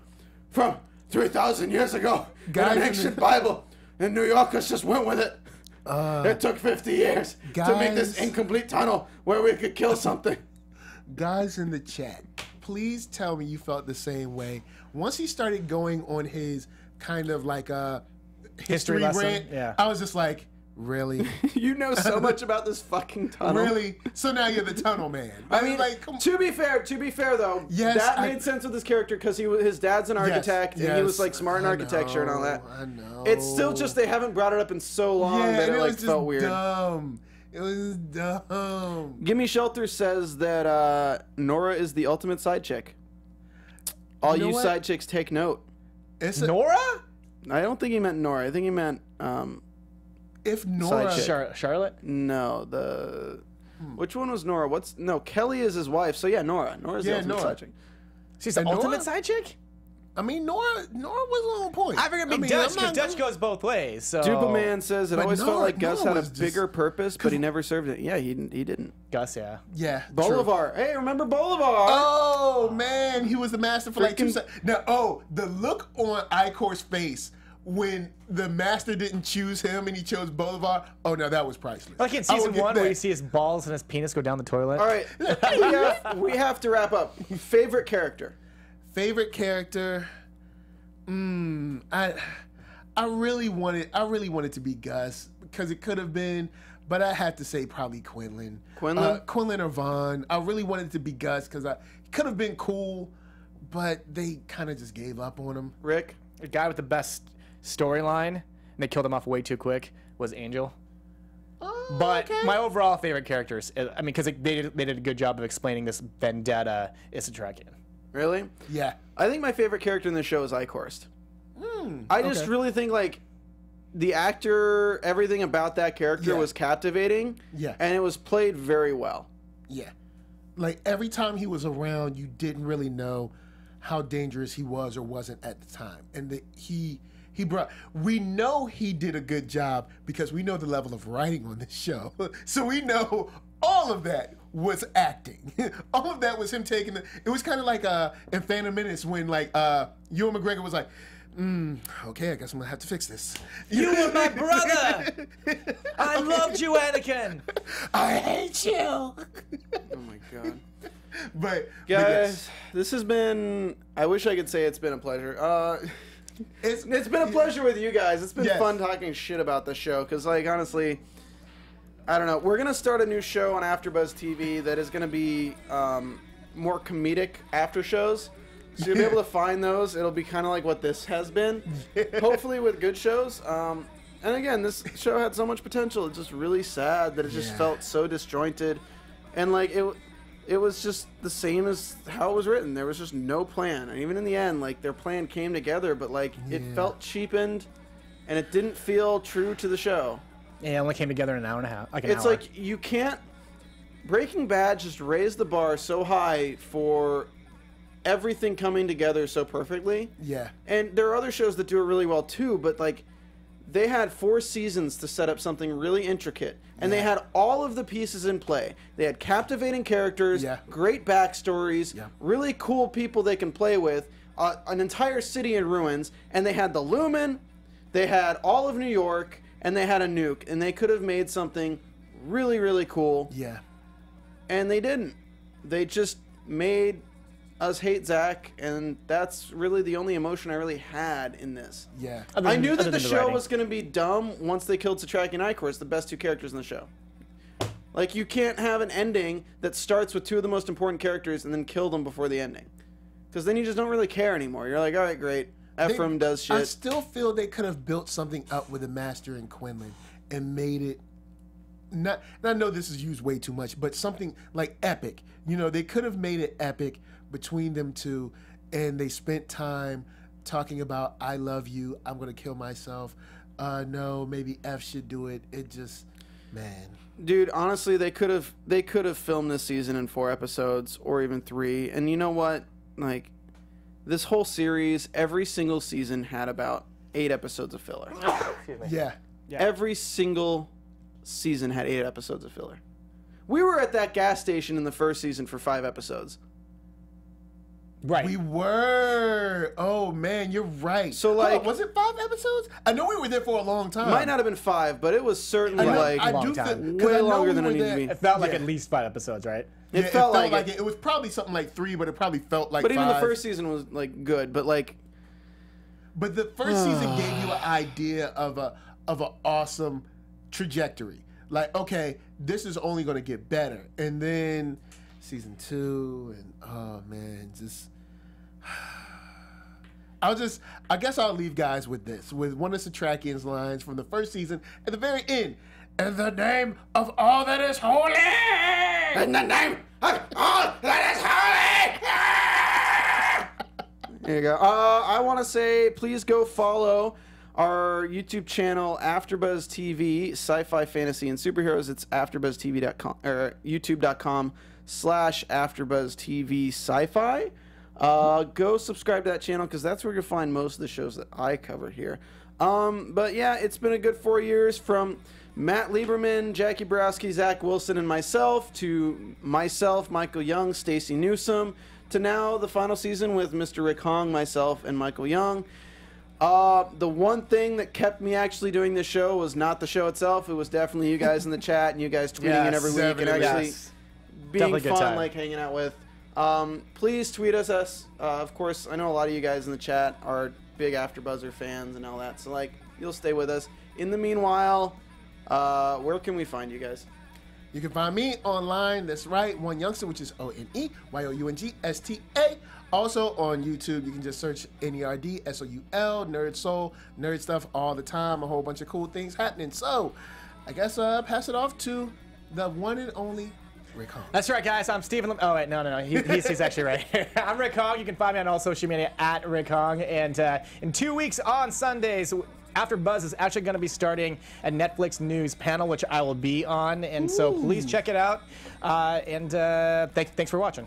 from 3,000 years ago in an ancient Bible, and New Yorkers just went with it. It took 50 years to make this incomplete tunnel where we could kill something. Guys in the chat, please tell me you felt the same way. Once he started going on his kind of like history lesson, rant, yeah. I was just like, really? You know so much about this fucking tunnel. Really? So now you're the tunnel man. I mean, like, come to be fair though, Yes, that made sense with his character because his dad's an architect and he was like smart in architecture and all that. I know. It's still just they haven't brought it up in so long that and it like was just felt weird. dumb. It was dumb. Gimme Shelter says that Nora is the ultimate side chick. All you know what? side chicks take note. It's Nora? I don't think he meant Nora. I think he meant if Nora, Side chick. Charlotte? no, which one was Nora? Kelly is his wife. So yeah, Nora. Nora's the Yeah, ultimate Nora. side chick. She's the And ultimate Nora? side chick? I mean, Nora was on point. I figured it'd be Dutch I'm because not Dutch goes both ways. So Duperman says it But always felt Nora- like Gus Nora had a was just- bigger purpose, but he never served it. Yeah, he didn't. Gus, yeah. Yeah, true. Bolivar. Hey, remember Bolivar? Oh man, he was the master for like 2 Freaking- seconds. Now, the look on Icor's face when the master didn't choose him and he chose Bolivar. Oh no, that was priceless. Like in I will season get 1 that. where you see his balls and his penis go down the toilet. All right, we have to wrap up. Favorite character? Favorite character. I really wanted to be Gus because it could have been, but I had to say probably Quinlan. Quinlan or Vaughn. I really wanted to be Gus because it could have been cool, but they kind of just gave up on him. Rick? The guy with the best storyline, and they killed him off way too quick, was Angel. Oh, But okay. my overall favorite characters, I mean, because they did a good job of explaining this vendetta is a Trekian. Really? Yeah. I think my favorite character in this show is Icorst. I just really think like the actor, everything about that character Yeah. was captivating. Yeah. And it was played very well. Yeah. Like every time he was around, you didn't really know how dangerous he was or wasn't at the time. And we know he did a good job because we know the level of writing on this show. So we know all of that was acting. All of that was him taking it was kind of like in Phantom Menace when like Ewan McGregor was like, okay, I guess I'm gonna have to fix this. You were my brother! I loved you, Anakin! I hate you. Oh my god. But Guys, this has been, I wish I could say it's been a pleasure. It's been a pleasure with you guys. It's been Yes. fun talking shit about the show because, like, honestly, I don't know. We're going to start a new show on AfterBuzz TV that is going to be more comedic after shows. So you'll be able to find those. It'll be kind of like what this has been. Hopefully with good shows. And again, this show had so much potential. It's just really sad that it just felt so disjointed. And, like, it was just the same as how it was written. There was just no plan. And even in the end, like, their plan came together, but, like, it felt cheapened, and it didn't feel true to the show. Yeah, it only came together in an hour and a half. Like an It's hour. like, you can't... Breaking Bad just raised the bar so high for everything coming together so perfectly. Yeah. And there are other shows that do it really well, too, but, like, they had 4 seasons to set up something really intricate. And they had all of the pieces in play. They had captivating characters, great backstories, really cool people they can play with, an entire city in ruins, and they had the Lumen, they had all of New York, and they had a nuke. And they could have made something really, really cool. Yeah. And they didn't. They just made us hate Zach, and that's really the only emotion I really had in this. Yeah. I knew that other the than the show writing. was going to be dumb once they killed Satraki and Icorst, the best 2 characters in the show. Like, you can't have an ending that starts with 2 of the most important characters and then kill them before the ending. Because then you just don't really care anymore. You're like, all right, great. Ephraim does shit. I still feel they could have built something up with the Master and Quinlan and made it not. And I know this is used way too much, but something like epic. You know, they could have made it epic between them two, and they spent time talking about I love you. I'm gonna kill myself. No, maybe F should do it. It just, man. Dude, honestly, they could have filmed this season in 4 episodes or even 3. And you know what? Like, this whole series, every single season had about 8 episodes of filler. Excuse me. Yeah. Every single season had 8 episodes of filler. We were at that gas station in the first season for 5 episodes. Right. We were. Oh man, you're right. So, Hold on, like- was it 5 episodes? I know we were there for a long time. Might not have been 5, but it was certainly like I long do time. think 'cause way I know longer we than it were needed to there- be. It felt like Yeah. at least 5 episodes, right? Yeah, It felt like it. It was probably something like 3, but it probably felt like But 5. even the first season was like good, but like But the first season gave you an idea of an awesome trajectory. Like, okay, this is only going to get better, and then season 2, and oh man, just. I guess I'll leave guys with this, with one of Satrakian's lines from the first season at the very end. In the name of all that is holy! In the name of all that is holy! there you go. I want to say please go follow our YouTube channel AfterBuzz TV, sci-fi, fantasy, and superheroes. It's AfterBuzzTV.com or YouTube.com/AfterBuzzTV Sci-fi. Go subscribe to that channel because that's where you'll find most of the shows that I cover here. But yeah, it's been a good 4 years from Matt Lieberman, Jackie Borowski, Zach Wilson, and myself to myself, Michael Young, Stacey Newsome, to now the final season with Mr. Rick Hong, myself, and Michael Young. The one thing that kept me actually doing this show was not the show itself. It was definitely you guys in the chat and you guys tweeting in every week and actually being Definitely good fun, time. like hanging out with. Please tweet us. Of course, I know a lot of you guys in the chat are big AfterBuzzer fans and all that, so like you'll stay with us. In the meanwhile, where can we find you guys? You can find me online. That's right, One Youngster, which is ONEYOUNGSTA. Also on YouTube, you can just search NERD SOUL, Nerd Soul, nerd stuff all the time. A whole bunch of cool things happening. So, I guess pass it off to the one and only Rick Hong. That's right, guys. I'm Stephen Lemieux. Oh, wait, no. He's actually right here. I'm Rick Hong. You can find me on all social media at Rick Hong. And in 2 weeks on Sundays, AfterBuzz is actually going to be starting a Netflix news panel, which I will be on. And so please check it out. Thanks for watching.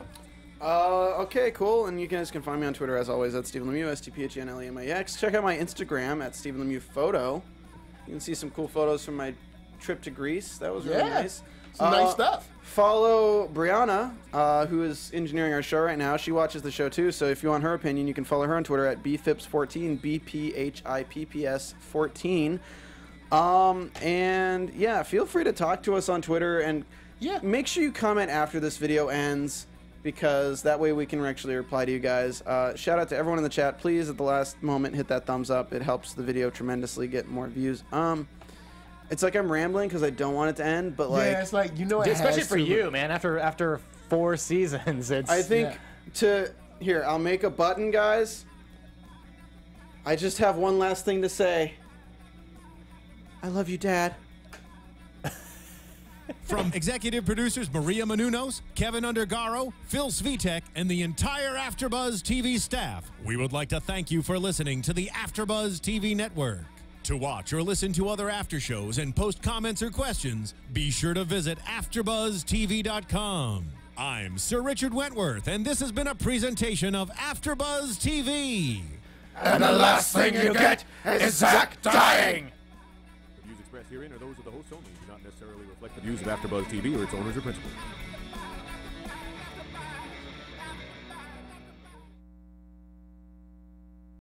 Okay, cool. And you guys can find me on Twitter as always at Stephen Lemieux, STPHENLEMIX. Check out my Instagram at Stephen Lemieux Photo. You can see some cool photos from my trip to Greece. That was really nice. Some nice stuff. Follow Brianna, who is engineering our show right now. She watches the show too, so if you want her opinion, you can follow her on Twitter at BPhips14, BPHIPPS14. And yeah, feel free to talk to us on Twitter, and make sure you comment after this video ends, because that way we can actually reply to you guys. Shout out to everyone in the chat. Please, at the last moment, hit that thumbs up. It helps the video tremendously get more views. It's like I'm rambling because I don't want it to end, but like, Yeah, it's like, you know, it Especially has for to, you, man. After 4 seasons, it's. I think here, I'll make a button, guys. I just have one last thing to say. I love you, Dad. From executive producers Maria Menounos, Keven Undergaro, Phil Svitek, and the entire AfterBuzz TV staff, we would like to thank you for listening to the AfterBuzz TV network. To watch or listen to other after shows and post comments or questions, be sure to visit AfterBuzzTV.com. I'm Sir Richard Wentworth, and this has been a presentation of AfterBuzz TV. And the last thing you get is Zach dying! The views expressed herein are those of the hosts only and do not necessarily reflect the views of AfterBuzz TV or its owners or principals.